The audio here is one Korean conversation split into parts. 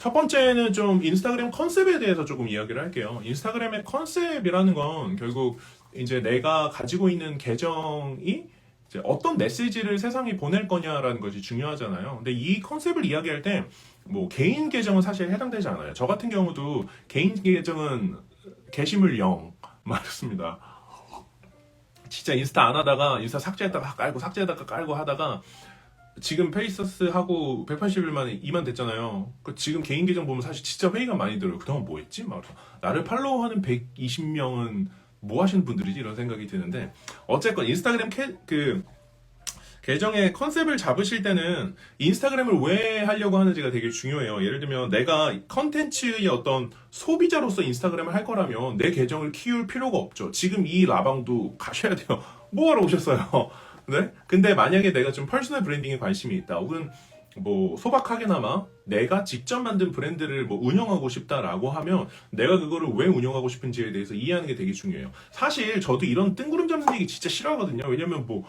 첫 번째는 좀 인스타그램 컨셉에 대해서 조금 이야기를 할게요. 인스타그램의 컨셉이라는 건 결국 이제 내가 가지고 있는 계정이 이제 어떤 메시지를 세상에 보낼 거냐라는 것이 중요하잖아요. 근데 이 컨셉을 이야기할 때 뭐 개인 계정은 사실 해당되지 않아요. 저 같은 경우도 개인 계정은 게시물 0 맞습니다. 진짜 인스타 안 하다가 인스타 삭제했다가 깔고 삭제했다가 깔고 하다가 지금 페이서스 하고 180일 만에 2만 됐잖아요. 지금 개인 계정 보면 사실 진짜 회의가 많이 들어요. 그동안 뭐 했지? 막 나를 팔로우하는 120명은 뭐 하시는 분들이지? 이런 생각이 드는데 어쨌건 인스타그램 계정의 컨셉을 잡으실 때는 인스타그램을 왜 하려고 하는지가 되게 중요해요. 예를 들면 내가 컨텐츠의 어떤 소비자로서 인스타그램을 할 거라면 내 계정을 키울 필요가 없죠. 지금 이 라방도 가셔야 돼요. 뭐하러 오셨어요? 네? 근데 만약에 내가 좀 퍼스널 브랜딩에 관심이 있다. 혹은 뭐 소박하게나마 내가 직접 만든 브랜드를 뭐 운영하고 싶다라고 하면 내가 그거를 왜 운영하고 싶은지에 대해서 이해하는 게 되게 중요해요. 사실 저도 이런 뜬구름 잡는 얘기 진짜 싫어하거든요. 왜냐면 뭐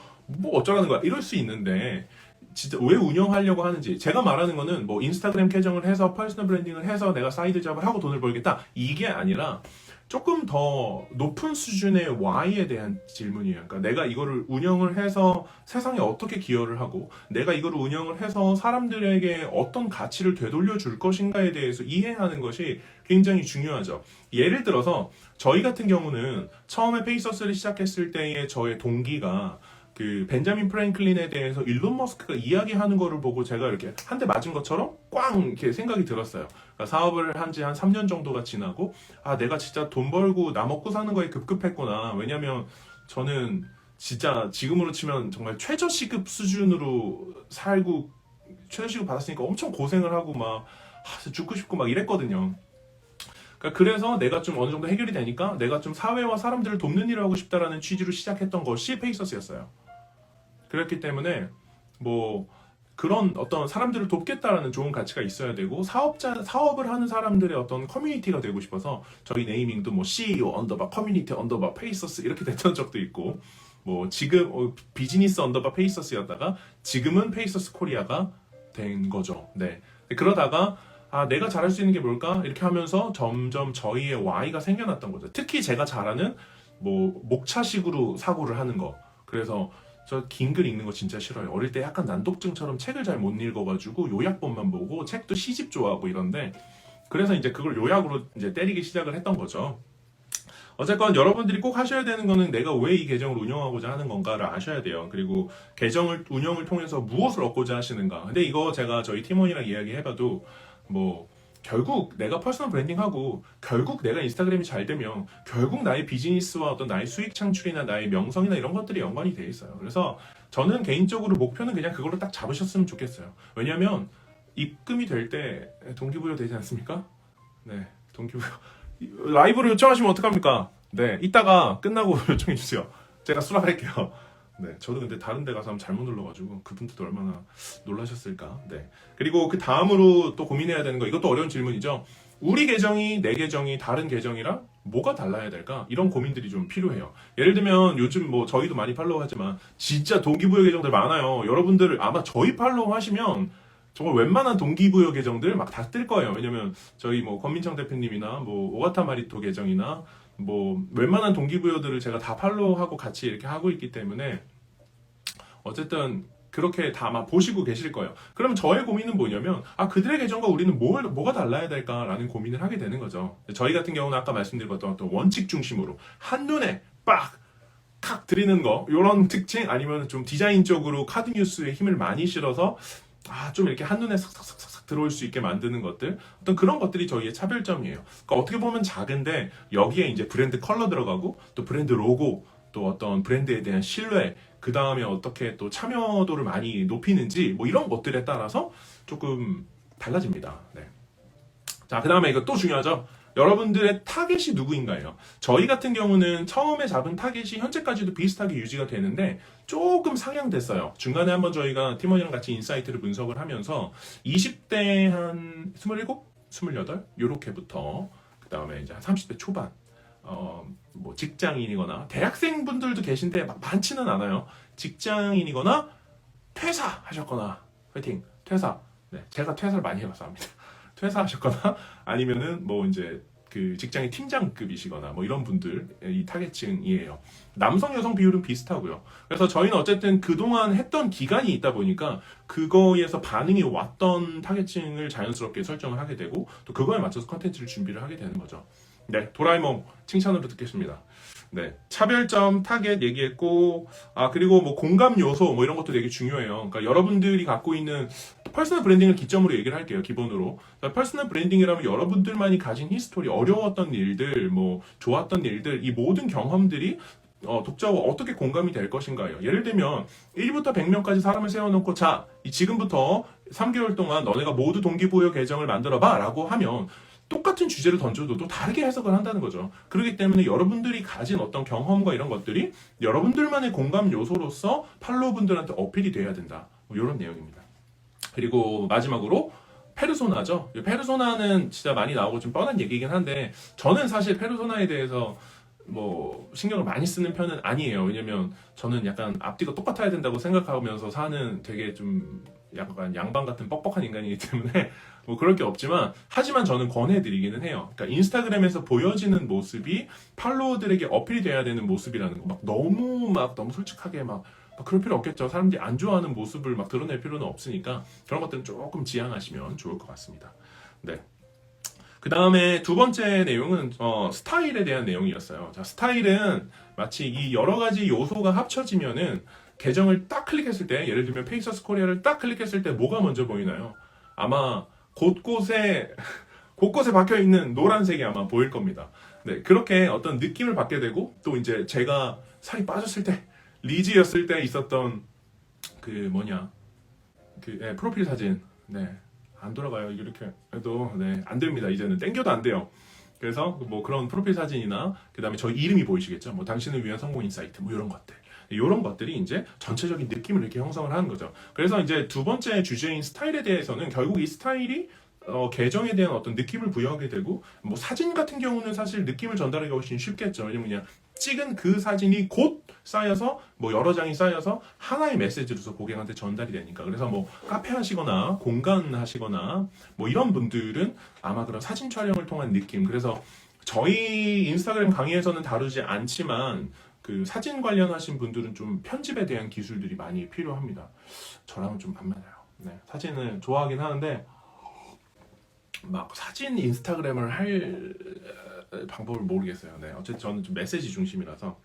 어쩌라는 거야. 이럴 수 있는데 진짜 왜 운영하려고 하는지 제가 말하는 거는 뭐 인스타그램 계정을 해서 퍼스널 브랜딩을 해서 내가 사이드 잡을 하고 돈을 벌겠다 이게 아니라 조금 더 높은 수준의 why에 대한 질문이에요. 그러니까 내가 이거를 운영을 해서 세상에 어떻게 기여를 하고 내가 이거를 운영을 해서 사람들에게 어떤 가치를 되돌려 줄 것인가에 대해서 이해하는 것이 굉장히 중요하죠. 예를 들어서 저희 같은 경우는 처음에 페이서스를 시작했을 때의 저의 동기가 그 벤자민 프랭클린에 대해서 일론 머스크가 이야기하는 거를 보고 제가 이렇게 한 대 맞은 것처럼 꽝 이렇게 생각이 들었어요. 그러니까 사업을 한 지 한 3년 정도가 지나고 아 내가 진짜 돈 벌고 나 먹고 사는 거에 급급했구나. 왜냐면 저는 진짜 지금으로 치면 정말 최저시급 수준으로 살고 최저시급 받았으니까 엄청 고생을 하고 막 죽고 싶고 막 이랬거든요. 그러니까 그래서 내가 좀 어느 정도 해결이 되니까 내가 좀 사회와 사람들을 돕는 일을 하고 싶다라는 취지로 시작했던 것이 페이서스였어요. 그렇기 때문에 뭐 그런 어떤 사람들을 돕겠다라는 좋은 가치가 있어야 되고 사업을 하는 사람들의 어떤 커뮤니티가 되고 싶어서 저희 네이밍도 뭐 CEO 언더바 커뮤니티 언더바 페이서스 이렇게 됐던 적도 있고 뭐 지금 비즈니스 언더바 페이서스였다가 지금은 페이서스 코리아가 된 거죠. 네. 그러다가 아, 내가 잘할 수 있는 게 뭘까? 이렇게 하면서 점점 저희의 Y가 생겨났던 거죠. 특히 제가 잘하는 뭐 목차식으로 사고를 하는 거. 그래서 저 긴 글 읽는 거 진짜 싫어요. 어릴 때 약간 난독증처럼 책을 잘 못 읽어가지고 요약본만 보고 책도 시집 좋아하고 이런데 그래서 이제 그걸 요약으로 이제 때리기 시작을 했던 거죠. 어쨌건 여러분들이 꼭 하셔야 되는 거는 내가 왜 이 계정을 운영하고자 하는 건가를 아셔야 돼요. 그리고 계정을 운영을 통해서 무엇을 얻고자 하시는가. 근데 이거 제가 저희 팀원이랑 이야기해봐도 뭐 결국 내가 퍼스널 브랜딩하고 결국 내가 인스타그램이 잘 되면 결국 나의 비즈니스와 어떤 나의 수익 창출이나 나의 명성이나 이런 것들이 연관이 돼 있어요. 그래서 저는 개인적으로 목표는 그냥 그걸로 딱 잡으셨으면 좋겠어요. 왜냐면 입금이 될 때 동기부여 되지 않습니까? 네, 동기부여. 라이브로 요청하시면 어떡합니까? 네, 이따가 끝나고 요청해 주세요. 제가 수락할게요. 네, 저도 근데 다른 데 가서 한번 잘못 눌러가지고 그분들도 얼마나 놀라셨을까. 네. 그리고 그 다음으로 또 고민해야 되는 거, 이것도 어려운 질문이죠. 우리 계정이 내 계정이 다른 계정이랑 뭐가 달라야 될까? 이런 고민들이 좀 필요해요. 예를 들면 요즘 뭐 저희도 많이 팔로우 하지만 진짜 동기부여 계정들 많아요. 여러분들 아마 저희 팔로우 하시면 정말 웬만한 동기부여 계정들 막 다 뜰 거예요. 왜냐면 저희 뭐 권민청 대표님이나 뭐 오가타 마리토 계정이나 뭐 웬만한 동기부여들을 제가 다 팔로우하고 같이 이렇게 하고 있기 때문에 어쨌든 그렇게 다 아마 보시고 계실 거예요. 그럼 저의 고민은 뭐냐면 아 그들의 계정과 우리는 뭐가 달라야 될까라는 고민을 하게 되는 거죠. 저희 같은 경우는 아까 말씀드렸던 어떤 원칙 중심으로 한눈에 칵 드리는 거 이런 특징 아니면 좀 디자인적으로 카드 뉴스에 힘을 많이 실어서 좀 이렇게 한눈에 싹싹싹싹 들어올 수 있게 만드는 것들 어떤 그런 것들이 저희의 차별점이에요. 그러니까 어떻게 보면 작은데 여기에 이제 브랜드 컬러 들어가고 또 브랜드 로고 또 어떤 브랜드에 대한 신뢰 그 다음에 어떻게 또 참여도를 많이 높이는지 뭐 이런 것들에 따라서 조금 달라집니다. 네. 자, 그 다음에 이거 또 중요하죠. 여러분들의 타겟이 누구인가요? 저희 같은 경우는 처음에 잡은 타겟이 현재까지도 비슷하게 유지가 되는데 조금 상향됐어요. 중간에 한번 저희가 팀원이랑 같이 인사이트를 분석을 하면서 20대 한 27, 28 요렇게부터 그 다음에 이제 한 30대 초반 뭐 직장인이거나 대학생분들도 계신데 막 많지는 않아요. 직장인이거나 퇴사하셨거나 화이팅 퇴사. 네, 제가 퇴사를 많이 해봐서 합니다. 퇴사하셨거나 아니면은 뭐 이제 그 직장의 팀장급이시거나 뭐 이런 분들 이 타겟층이에요. 남성 여성 비율은 비슷하고요. 그래서 저희는 어쨌든 그동안 했던 기간이 있다 보니까 그거에서 반응이 왔던 타겟층을 자연스럽게 설정을 하게 되고 또 그거에 맞춰서 컨텐츠를 준비를 하게 되는 거죠. 네, 도라에몽 칭찬으로 듣겠습니다. 네, 차별점, 타겟 얘기했고, 그리고 뭐 공감 요소 뭐 이런 것도 되게 중요해요. 그러니까 여러분들이 갖고 있는 퍼스널 브랜딩을 기점으로 얘기를 할게요, 기본으로. 그러니까 퍼스널 브랜딩이라면 여러분들만이 가진 히스토리, 어려웠던 일들, 뭐 좋았던 일들, 이 모든 경험들이 독자와 어떻게 공감이 될 것인가요? 예를 들면 1부터 100명까지 사람을 세워놓고 자, 지금부터 3개월 동안 너네가 모두 동기부여 계정을 만들어봐 라고 하면 똑같은 주제를 던져도 또 다르게 해석을 한다는 거죠. 그렇기 때문에 여러분들이 가진 어떤 경험과 이런 것들이 여러분들만의 공감 요소로서 팔로워분들한테 어필이 돼야 된다. 뭐 이런 내용입니다. 그리고 마지막으로 페르소나죠. 페르소나는 진짜 많이 나오고 좀 뻔한 얘기긴 한데 저는 사실 페르소나에 대해서 뭐 신경을 많이 쓰는 편은 아니에요. 왜냐면 저는 약간 앞뒤가 똑같아야 된다고 생각하면서 사는 되게 좀 약간 양반 같은 뻑뻑한 인간이기 때문에 뭐 그럴 게 없지만 하지만 저는 권해드리기는 해요. 그러니까 인스타그램에서 보여지는 모습이 팔로워들에게 어필이 돼야 되는 모습이라는 거 막 너무 솔직하게 막 그럴 필요 없겠죠. 사람들이 안 좋아하는 모습을 막 드러낼 필요는 없으니까 그런 것들은 조금 지양하시면 좋을 것 같습니다. 네. 그 다음에 두 번째 내용은 스타일에 대한 내용이었어요. 자, 스타일은 마치 이 여러 가지 요소가 합쳐지면은 계정을 딱 클릭했을 때, 예를 들면 페이서스 코리아를 딱 클릭했을 때 뭐가 먼저 보이나요? 아마 곳곳에 박혀 있는 노란색이 아마 보일 겁니다. 네, 그렇게 어떤 느낌을 받게 되고 또 이제 제가 살이 빠졌을 때 리즈였을 때 있었던 프로필 사진. 네. 안 돌아가요. 이렇게 해도 안 됩니다. 이제는 땡겨도 안 돼요. 그래서 뭐 그런 프로필 사진이나 그다음에 저희 이름이 보이시겠죠. 뭐 당신을 위한 성공 인사이트 뭐 이런 것들. 이런 것들이 이제 전체적인 느낌을 이렇게 형성을 하는 거죠. 그래서 이제 두 번째 주제인 스타일에 대해서는 결국 이 스타일이 계정에 대한 어떤 느낌을 부여하게 되고 뭐 사진 같은 경우는 사실 느낌을 전달하기가 훨씬 쉽겠죠. 왜냐면 그냥 찍은 그 사진이 곧 쌓여서 뭐 여러 장이 쌓여서 하나의 메시지로서 고객한테 전달이 되니까. 그래서 뭐 카페 하시거나 공간 하시거나 뭐 이런 분들은 아마 그런 사진 촬영을 통한 느낌. 그래서 저희 인스타그램 강의에서는 다루지 않지만 그 사진 관련하신 분들은 좀 편집에 대한 기술들이 많이 필요합니다. 저랑은 좀 안 맞아요. 네, 사진을 좋아하긴 하는데 막 사진 인스타그램을 할 방법을 모르겠어요. 네, 어쨌든 저는 좀 메시지 중심이라서.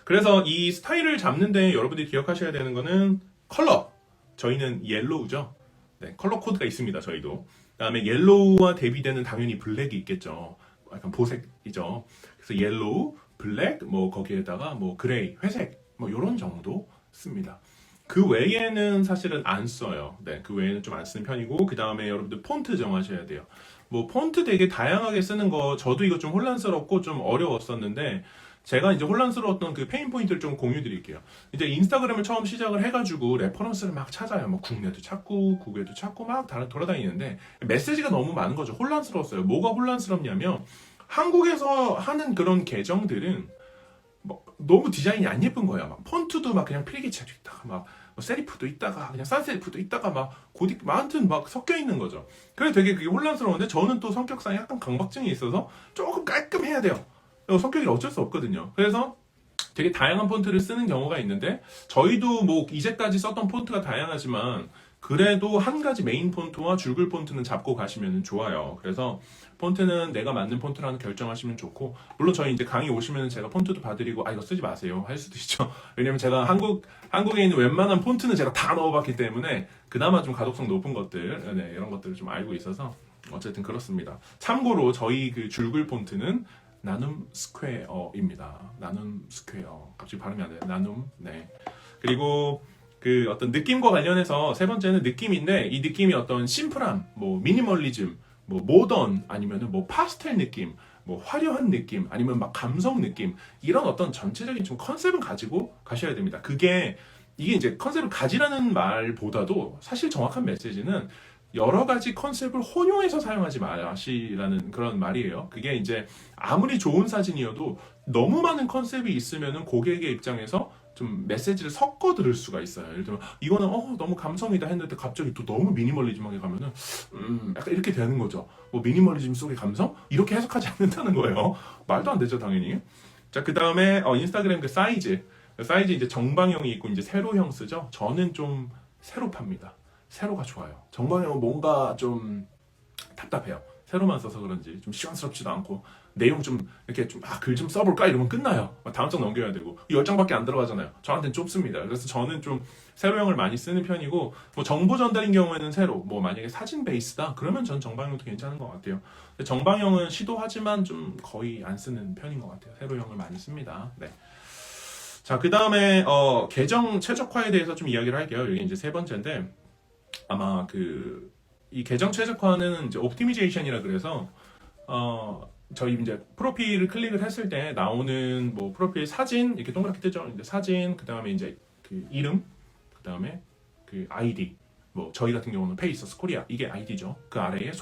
그래서 이 스타일을 잡는데 여러분들이 기억하셔야 되는 거는 컬러. 저희는 옐로우죠. 네, 컬러 코드가 있습니다. 저희도. 그다음에 옐로우와 대비되는 당연히 블랙이 있겠죠. 약간 보색이죠. 그래서 옐로우, 블랙, 뭐 거기에다가 뭐 그레이, 회색, 뭐 이런 정도 씁니다. 그 외에는 사실은 안 써요. 네, 그 외에는 좀 안 쓰는 편이고, 그 다음에 여러분들 폰트 정하셔야 돼요. 뭐 폰트 되게 다양하게 쓰는 거, 저도 이거 좀 혼란스럽고 좀 어려웠었는데, 제가 이제 혼란스러웠던 그 페인 포인트를 좀 공유 드릴게요. 이제 인스타그램을 처음 시작을 해가지고 레퍼런스를 막 찾아요. 뭐 국내도 찾고, 국외도 찾고 막 돌아다니는데, 메시지가 너무 많은 거죠. 혼란스러웠어요. 뭐가 혼란스럽냐면, 한국에서 하는 그런 계정들은 뭐 너무 디자인이 안 예쁜 거야. 막 폰트도 막 그냥 필기체도 있다가 막뭐 세리프도 있다가 그냥 싼 세리프도 있다가 막 고딕 아무튼 막 섞여 있는 거죠. 그래서 되게 그게 혼란스러운데 저는 또 성격상 약간 강박증이 있어서 조금 깔끔해야 돼요. 성격이 어쩔 수 없거든요. 그래서 되게 다양한 폰트를 쓰는 경우가 있는데 저희도 뭐 이제까지 썼던 폰트가 다양하지만 그래도 한 가지 메인 폰트와 줄글 폰트는 잡고 가시면 좋아요. 그래서 폰트는 내가 맞는 폰트라는 결정하시면 좋고, 물론 저희 이제 강의 오시면 제가 폰트도 봐드리고 이거 쓰지 마세요 할 수도 있죠. 왜냐면 제가 한국에 있는 웬만한 폰트는 제가 다 넣어봤기 때문에 그나마 좀 가독성 높은 것들, 네, 이런 것들을 좀 알고 있어서 어쨌든 그렇습니다. 참고로 저희 그 줄글 폰트는 나눔 스퀘어입니다. 나눔 스퀘어. 갑자기 발음이 안 돼요. 나눔. 네. 그리고 그 어떤 느낌과 관련해서 세 번째는 느낌인데, 이 느낌이 어떤 심플함, 뭐 미니멀리즘, 뭐 모던, 아니면은 뭐 파스텔 느낌, 뭐 화려한 느낌, 아니면 막 감성 느낌, 이런 어떤 전체적인 좀 컨셉을 가지고 가셔야 됩니다. 이게 이제 컨셉을 가지라는 말보다도 사실 정확한 메시지는 여러 가지 컨셉을 혼용해서 사용하지 마시라는 그런 말이에요. 그게 이제 아무리 좋은 사진이어도 너무 많은 컨셉이 있으면은 고객의 입장에서 좀 메시지를 섞어 들을 수가 있어요. 예를 들면 이거는 너무 감성이다 했는데 갑자기 또 너무 미니멀리즘하게 가면은 약간 이렇게 되는 거죠. 뭐 미니멀리즘 속의 감성? 이렇게 해석하지 않는다는 거예요. 말도 안 되죠, 당연히. 자, 그 다음에 인스타그램 그 사이즈. 사이즈 이제 정방형이 있고 이제 세로형 쓰죠. 저는 좀 세로 팝니다. 세로가 좋아요. 정방형은 뭔가 좀 답답해요. 세로만 써서 그런지 좀 시원스럽지도 않고 내용 좀 이렇게 좀 글 좀 써볼까 이러면 끝나요. 다음 장 넘겨야 되고 10장밖에 안 들어가잖아요. 저한테는 좁습니다. 그래서 저는 좀 세로형을 많이 쓰는 편이고 뭐 정보 전달인 경우에는 세로, 뭐 만약에 사진 베이스다 그러면 전 정방형도 괜찮은 것 같아요. 근데 정방형은 시도하지만 좀 거의 안 쓰는 편인 것 같아요. 세로형을 많이 씁니다. 네. 자, 그 다음에 계정 최적화에 대해서 좀 이야기를 할게요. 여기 이제 세 번째인데 아마 이 계정 최적화는 이제 옵티미제이션이라 그래서 저희 이제 프로필을 클릭을 했을 때 나오는 뭐 프로필 사진 이렇게 동그랗게 뜨죠. 이제 사진, 그 다음에 이제 그 이름, 그 다음에 그 아이디, 뭐 저희 같은 경우는 페이서스 코리아 이게 아이디죠. 그 아래에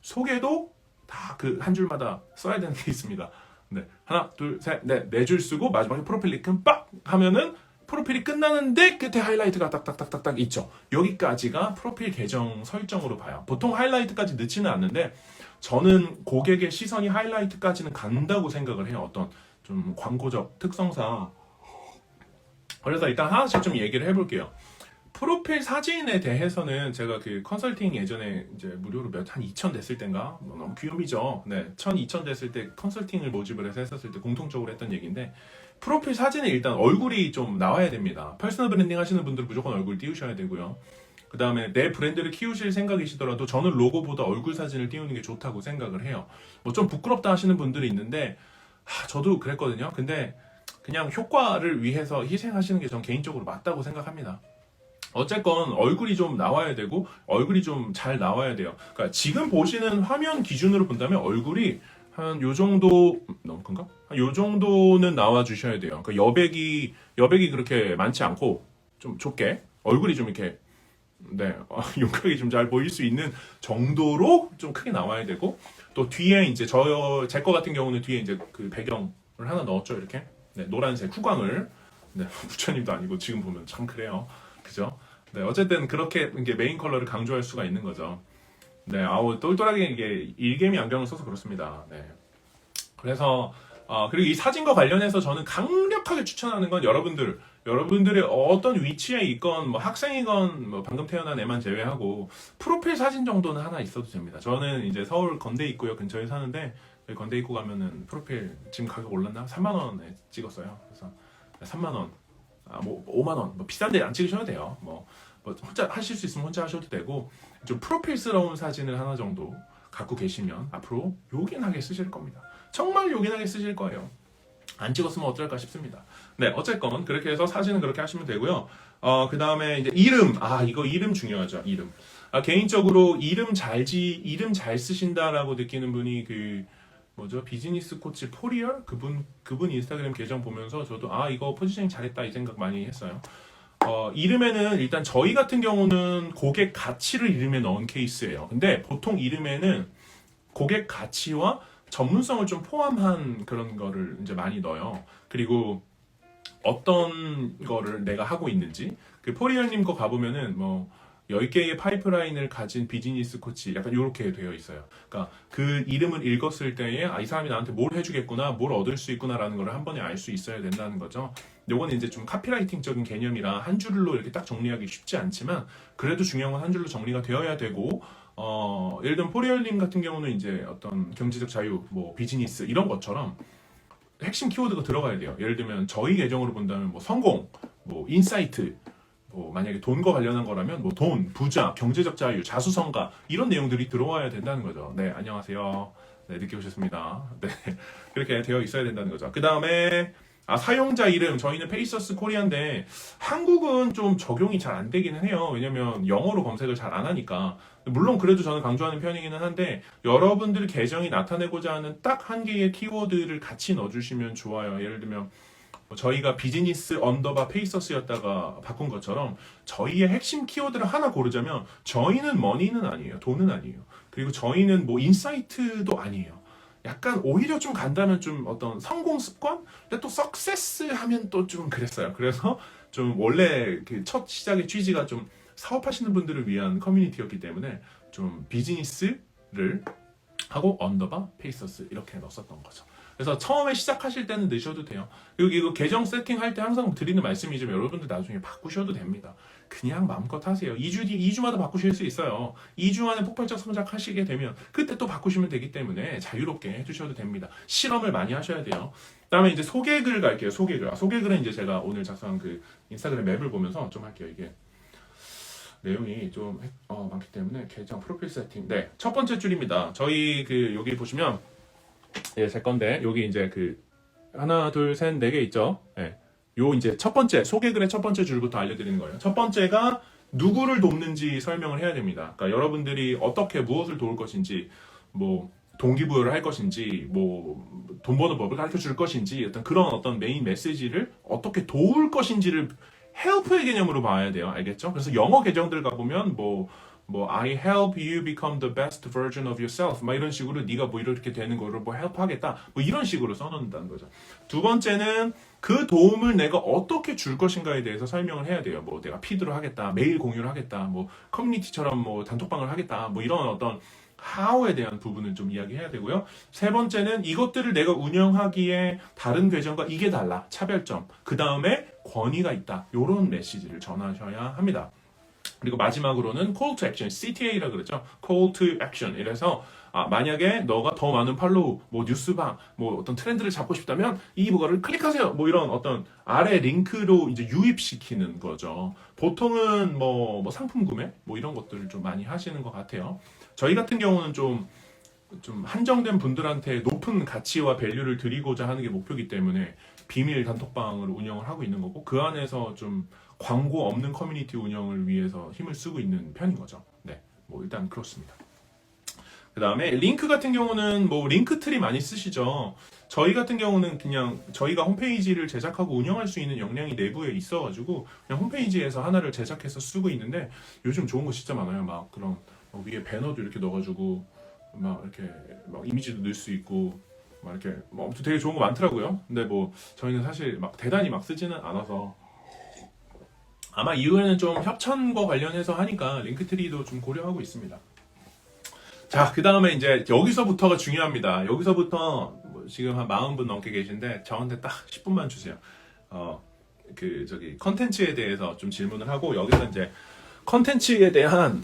소개도 다 그 한 줄마다 써야 되는 게 있습니다. 네, 하나, 둘, 셋, 넷, 네 줄 쓰고 마지막에 프로필 링크 빡 하면은 프로필이 끝나는데 끝에 하이라이트가 딱딱딱딱딱 있죠. 여기까지가 프로필 계정 설정으로 봐요. 보통 하이라이트까지 넣지는 않는데 저는 고객의 시선이 하이라이트까지는 간다고 생각을 해요. 어떤 좀 광고적 특성상. 그래서 일단 하나씩 좀 얘기를 해볼게요. 프로필 사진에 대해서는 제가 그 컨설팅 예전에 이제 무료로 한 2,000 됐을 땐가 너무 귀요미죠. 네, 1,000, 2,000 됐을 때 컨설팅을 모집을 해서 했었을 때 공통적으로 했던 얘기인데 프로필 사진에 일단 얼굴이 좀 나와야 됩니다. 퍼스널 브랜딩 하시는 분들은 무조건 얼굴 띄우셔야 되고요. 그 다음에 내 브랜드를 키우실 생각이시더라도 저는 로고보다 얼굴 사진을 띄우는 게 좋다고 생각을 해요. 뭐 좀 부끄럽다 하시는 분들이 있는데 저도 그랬거든요. 근데 그냥 효과를 위해서 희생하시는 게 전 개인적으로 맞다고 생각합니다. 어쨌건 얼굴이 좀 나와야 되고 얼굴이 좀 잘 나와야 돼요. 그러니까 지금 보시는 화면 기준으로 본다면 얼굴이 한 요 정도 너무 큰가? 한 요 정도는 나와 주셔야 돼요. 그러니까 여백이 그렇게 많지 않고 좀 좁게 얼굴이 좀 이렇게 윤곽이 좀 잘 보일 수 있는 정도로 좀 크게 나와야 되고 또 뒤에 이제 제 거 같은 경우는 뒤에 이제 그 배경을 하나 넣었죠. 이렇게 노란색 후광을 부처님도 아니고 지금 보면 참 그래요. 그죠? 네, 어쨌든 그렇게 이게 메인 컬러를 강조할 수가 있는 거죠. 네, 똘똘하게 이게 일개미 안경을 써서 그렇습니다. 네. 그래서 그리고 이 사진과 관련해서 저는 강력하게 추천하는 건 여러분들의 어떤 위치에 있건 뭐 학생이건 뭐 방금 태어난 애만 제외하고 프로필 사진 정도는 하나 있어도 됩니다. 저는 이제 서울 건대입구역 근처에 사는데 건대입구 가면은 프로필 지금 가격 올랐나? 3만 원에 찍었어요. 그래서 3만 원. 뭐 5만 원, 뭐 비싼데 안 찍으셔도 돼요. 뭐 혼자 하실 수 있으면 혼자 하셔도 되고 좀 프로필스러운 사진을 하나 정도 갖고 계시면 앞으로 요긴하게 쓰실 겁니다. 정말 요긴하게 쓰실 거예요. 안 찍었으면 어떨까 싶습니다. 네, 어쨌건 그렇게 해서 사진은 그렇게 하시면 되고요. 그 다음에 이제 이름, 이거 이름 중요하죠. 이름. 개인적으로 이름 잘 쓰신다라고 느끼는 분이 비즈니스 코치 포리얼 그분 인스타그램 계정 보면서 저도 이거 포지셔닝 잘했다 이 생각 많이 했어요. 이름에는 일단 저희 같은 경우는 고객 가치를 이름에 넣은 케이스예요. 근데 보통 이름에는 고객 가치와 전문성을 좀 포함한 그런 거를 이제 많이 넣어요. 그리고 어떤 거를 내가 하고 있는지 그 포리얼님 거 가보면은 뭐 10개의 파이프라인을 가진 비즈니스 코치 약간 이렇게 되어 있어요. 그러니까 그 이름을 읽었을 때에 이 사람이 나한테 뭘 해주겠구나, 뭘 얻을 수 있구나라는 걸 한 번에 알 수 있어야 된다는 거죠. 요건 이제 좀 카피라이팅적인 개념이라 한 줄로 이렇게 딱 정리하기 쉽지 않지만 그래도 중요한 건 한 줄로 정리가 되어야 되고 예를 들면 포리얼님 같은 경우는 이제 어떤 경제적 자유, 뭐 비즈니스 이런 것처럼 핵심 키워드가 들어가야 돼요. 예를 들면 저희 계정으로 본다면 뭐 성공, 뭐 인사이트, 뭐 만약에 돈과 관련한 거라면 뭐 돈, 부자, 경제적 자유, 자수성가 이런 내용들이 들어와야 된다는 거죠. 네, 안녕하세요. 네, 늦게 오셨습니다. 네, 그렇게 되어 있어야 된다는 거죠. 그 다음에 사용자 이름 저희는 페이서스 코리아인데 한국은 좀 적용이 잘 안 되기는 해요. 왜냐면 영어로 검색을 잘 안 하니까. 물론 그래도 저는 강조하는 편이기는 한데 여러분들 계정이 나타내고자 하는 딱 한 개의 키워드를 같이 넣어주시면 좋아요. 예를 들면 저희가 비즈니스 언더바 페이서스였다가 바꾼 것처럼 저희의 핵심 키워드를 하나 고르자면 저희는 머니는 아니에요. 돈은 아니에요. 그리고 저희는 뭐 인사이트도 아니에요. 약간 오히려 좀 간다면 좀 어떤 성공 습관? 근데 또 석세스 하면 또 좀 그랬어요. 그래서 좀 원래 그 첫 시작의 취지가 좀 사업하시는 분들을 위한 커뮤니티였기 때문에 좀 비즈니스를 하고 언더바 페이서스 이렇게 넣었었던 거죠. 그래서 처음에 시작하실 때는 넣으셔도 돼요. 그리고 이거 계정 세팅할 때 항상 드리는 말씀이지만 여러분들 나중에 바꾸셔도 됩니다. 그냥 마음껏 하세요. 2주마다 바꾸실 수 있어요. 2주 안에 폭발적 성장하시게 되면 그때 또 바꾸시면 되기 때문에 자유롭게 해주셔도 됩니다. 실험을 많이 하셔야 돼요. 그다음에 이제 소개글 갈게요. 소개글. 소개글은 이제 제가 오늘 작성한 그 인스타그램 맵을 보면서 좀 할게요. 이게 내용이 좀 많기 때문에 계정 프로필 세팅. 네, 첫 번째 줄입니다. 저희 그 여기 보시면 제 건데 여기 이제 그 하나, 둘, 셋, 네 개 있죠. 네. 요 이제 첫 번째 소개글의 첫 번째 줄부터 알려드리는 거예요. 첫 번째가 누구를 돕는지 설명을 해야 됩니다. 그러니까 여러분들이 어떻게 무엇을 도울 것인지, 뭐 동기부여를 할 것인지, 뭐 돈 버는 법을 가르쳐 줄 것인지, 어떤 그런 어떤 메인 메시지를 어떻게 도울 것인지를 헬프의 개념으로 봐야 돼요. 알겠죠? 그래서 영어 계정들 가보면 I help you become the best version of yourself 막 이런 식으로 네가 뭐 이렇게 되는 거를 뭐 help 하겠다 뭐 이런 식으로 써놓는다는 거죠. 두 번째는 그 도움을 내가 어떻게 줄 것인가에 대해서 설명을 해야 돼요. 뭐 내가 피드로 하겠다, 메일 공유를 하겠다, 뭐 커뮤니티처럼 뭐 단톡방을 하겠다, 뭐 이런 어떤 how에 대한 부분을 좀 이야기해야 되고요. 세 번째는 이것들을 내가 운영하기에 다른 계정과 이게 달라, 차별점. 그 다음에 권위가 있다. 이런 메시지를 전하셔야 합니다. 그리고 마지막으로는 call to action, CTA라 그러죠. call to action. 이래서 만약에 너가 더 많은 팔로우, 뭐 뉴스방, 뭐 어떤 트렌드를 잡고 싶다면 이거를 클릭하세요. 뭐 이런 어떤 아래 링크로 이제 유입시키는 거죠. 보통은 뭐 상품 구매, 뭐 이런 것들을 좀 많이 하시는 것 같아요. 저희 같은 경우는 좀 한정된 분들한테 높은 가치와 밸류를 드리고자 하는 게 목표이기 때문에 비밀 단톡방을 운영을 하고 있는 거고 그 안에서 좀 광고 없는 커뮤니티 운영을 위해서 힘을 쓰고 있는 편인 거죠. 네, 뭐 일단 그렇습니다. 그 다음에 링크 같은 경우는 뭐 링크트리 많이 쓰시죠. 저희 같은 경우는 그냥 저희가 홈페이지를 제작하고 운영할 수 있는 역량이 내부에 있어가지고 그냥 홈페이지에서 하나를 제작해서 쓰고 있는데 요즘 좋은 거 진짜 많아요. 막 그런 위에 배너도 이렇게 넣어가지고 막 이렇게 막 이미지도 넣을 수 있고 막 이렇게 뭐 아무튼 되게 좋은 거 많더라고요. 근데 뭐 저희는 사실 막 대단히 막 쓰지는 않아서 아마 이후에는 좀 협찬과 관련해서 하니까 링크트리도 좀 고려하고 있습니다. 자, 그 다음에 이제 여기서부터가 중요합니다. 여기서부터 뭐 지금 한 40분 넘게 계신데 저한테 딱 10분만 주세요. 컨텐츠에 대해서 좀 질문을 하고 여기서 이제 컨텐츠에 대한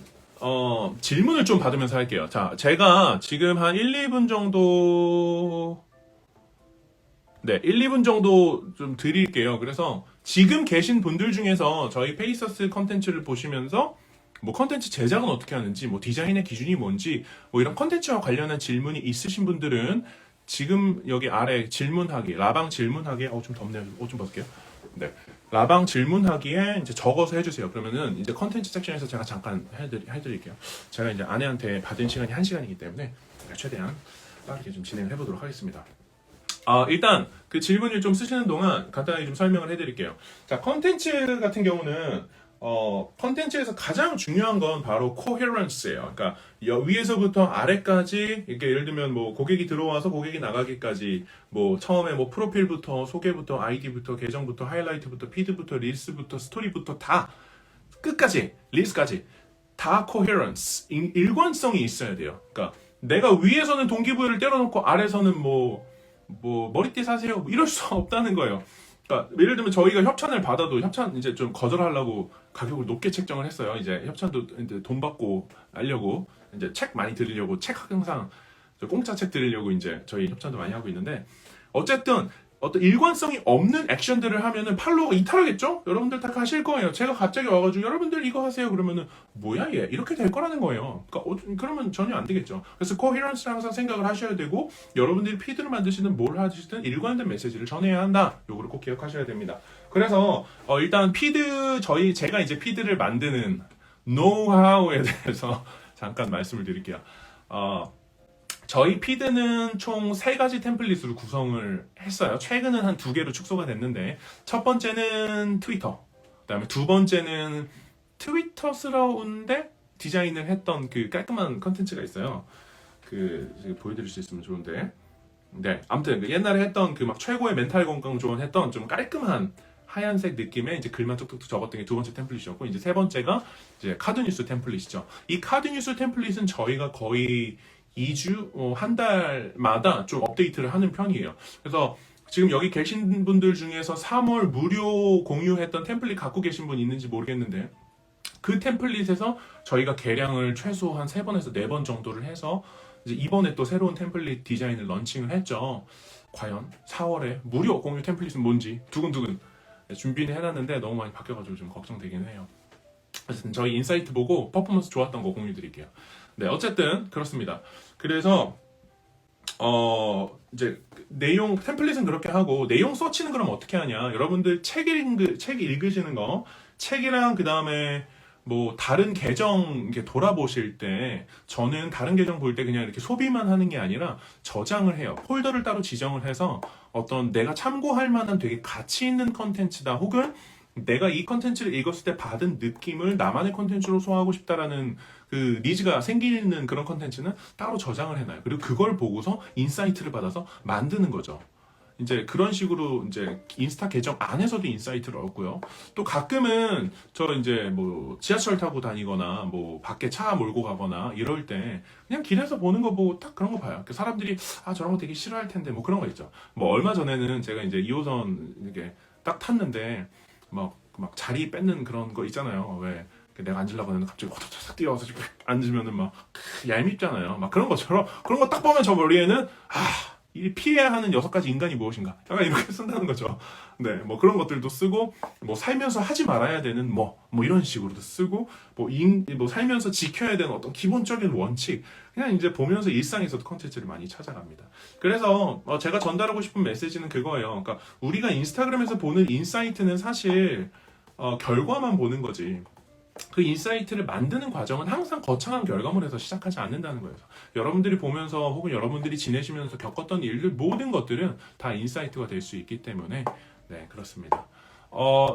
질문을 좀 받으면서 할게요. 자, 제가 지금 한 1, 2분 정도 1, 2분 정도 좀 드릴게요. 그래서 지금 계신 분들 중에서 저희 페이서스 컨텐츠를 보시면서 뭐 컨텐츠 제작은 어떻게 하는지, 뭐 디자인의 기준이 뭔지, 뭐 이런 컨텐츠와 관련한 질문이 있으신 분들은 지금 여기 아래 질문하기, 라방 질문하기에 좀 덥네요. 옷 좀 벗을게요. 네. 라방 질문하기에 이제 적어서 해주세요. 그러면은 이제 컨텐츠 섹션에서 제가 잠깐 해드릴게요. 제가 이제 아내한테 받은 시간이 1시간이기 때문에 최대한 빠르게 좀 진행을 해보도록 하겠습니다. 일단 그 질문을 좀 쓰시는 동안 간단히 좀 설명을 해드릴게요. 자, 컨텐츠 같은 경우는 컨텐츠에서 가장 중요한 건 바로 coherence예요. 그러니까 위에서부터 아래까지 이렇게 예를 들면 뭐 고객이 들어와서 고객이 나가기까지 뭐 처음에 뭐 프로필부터 소개부터 아이디부터 계정부터 하이라이트부터 피드부터 릴스부터 스토리부터 다 끝까지 릴스까지 다 coherence 일관성이 있어야 돼요. 그러니까 내가 위에서는 동기부여를 때려놓고 아래서는 뭐 머리띠 사세요 뭐 이럴 수 없다는 거예요. 그러니까 예를 들면 저희가 협찬을 받아도 협찬 이제 좀 거절하려고 가격을 높게 책정을 했어요. 이제 협찬도 이제 돈 받고 하려고 이제 책 많이 드리려고 책 항상 공짜 책 드리려고 이제 저희 협찬도 많이 하고 있는데 어쨌든 어떤 일관성이 없는 액션들을 하면은 팔로워가 이탈하겠죠? 여러분들 다 가실 거예요. 제가 갑자기 와가지고 여러분들 이거 하세요 그러면은 뭐야 얘 이렇게 될 거라는 거예요. 그러니까 그러면 전혀 안 되겠죠. 그래서 코헤런스를 항상 생각을 하셔야 되고 여러분들이 피드를 만드시든 뭘 하시든 일관된 메시지를 전해야 한다. 요거를 꼭 기억하셔야 됩니다. 그래서 일단 제가 이제 피드를 만드는 노하우에 대해서 잠깐 말씀을 드릴게요. 저희 피드는 총 3가지 템플릿으로 구성을 했어요. 최근은 한 2개로 축소가 됐는데 첫 번째는 트위터, 그다음에 두 번째는 트위터스러운데 디자인을 했던 그 깔끔한 컨텐츠가 있어요. 보여드릴 수 있으면 좋은데 네, 아무튼 그 옛날에 했던 그 막 최고의 멘탈 건강 조언 했던 좀 깔끔한 하얀색 느낌의 이제 글만 뚝뚝 적었던 게 두 번째 템플릿이었고, 이제 세 번째가 이제 카드뉴스 템플릿이죠. 이 카드뉴스 템플릿은 저희가 거의 2주, 한 달마다 좀 업데이트를 하는 편이에요. 그래서 지금 여기 계신 분들 중에서 3월 무료 공유했던 템플릿 갖고 계신 분 있는지 모르겠는데, 그 템플릿에서 저희가 개량을 최소 한 3번에서 4번 정도를 해서 이제 이번에 또 새로운 템플릿 디자인을 런칭을 했죠. 과연 4월에 무료 공유 템플릿은 뭔지 두근두근 준비는 해놨는데 너무 많이 바뀌어가지고 좀 걱정되긴 해요. 어쨌든 저희 인사이트 보고 퍼포먼스 좋았던 거 공유 드릴게요. 네, 어쨌든 그렇습니다. 그래서 이제 내용 템플릿은 그렇게 하고, 내용 서치는 그럼 어떻게 하냐? 여러분들 책 읽으시는 거, 책이랑 그 다음에 뭐 다른 계정 이렇게 돌아보실 때, 저는 다른 계정 볼 때 그냥 이렇게 소비만 하는 게 아니라 저장을 해요. 폴더를 따로 지정을 해서 어떤 내가 참고할 만한 되게 가치 있는 컨텐츠다, 혹은 내가 이 컨텐츠를 읽었을 때 받은 느낌을 나만의 컨텐츠로 소화하고 싶다라는 그 니즈가 생기는 그런 컨텐츠는 따로 저장을 해놔요. 그리고 그걸 보고서 인사이트를 받아서 만드는 거죠. 이제 그런 식으로 이제 인스타 계정 안에서도 인사이트를 얻고요. 또 가끔은 저 이제 뭐 지하철 타고 다니거나 뭐 밖에 차 몰고 가거나 이럴 때 그냥 길에서 보는 거 보고 딱 그런 거 봐요. 그 사람들이 저런 거 되게 싫어할 텐데 뭐 그런 거 있죠. 뭐 얼마 전에는 제가 이제 2호선 이렇게 딱 탔는데 막 자리 뺏는 그런 거 있잖아요. 왜 내가 앉으려고 하는데 갑자기 호떡호떡 뛰어와서 앉으면은 막 얄밉잖아요. 막 그런 것처럼, 그런 거 딱 보면 저 머리에는 이 피해야 하는 6가지 인간이 무엇인가? 약간 이렇게 쓴다는 거죠. 네, 뭐 그런 것들도 쓰고, 뭐 살면서 하지 말아야 되는 뭐 이런 식으로도 쓰고, 뭐 살면서 지켜야 되는 어떤 기본적인 원칙, 그냥 이제 보면서 일상에서도 컨텐츠를 많이 찾아갑니다. 그래서 제가 전달하고 싶은 메시지는 그거예요. 그러니까 우리가 인스타그램에서 보는 인사이트는 사실 결과만 보는 거지. 그 인사이트를 만드는 과정은 항상 거창한 결과물에서 시작하지 않는다는 거예요. 여러분들이 보면서 혹은 여러분들이 지내시면서 겪었던 일들, 모든 것들은 다 인사이트가 될 수 있기 때문에, 네, 그렇습니다.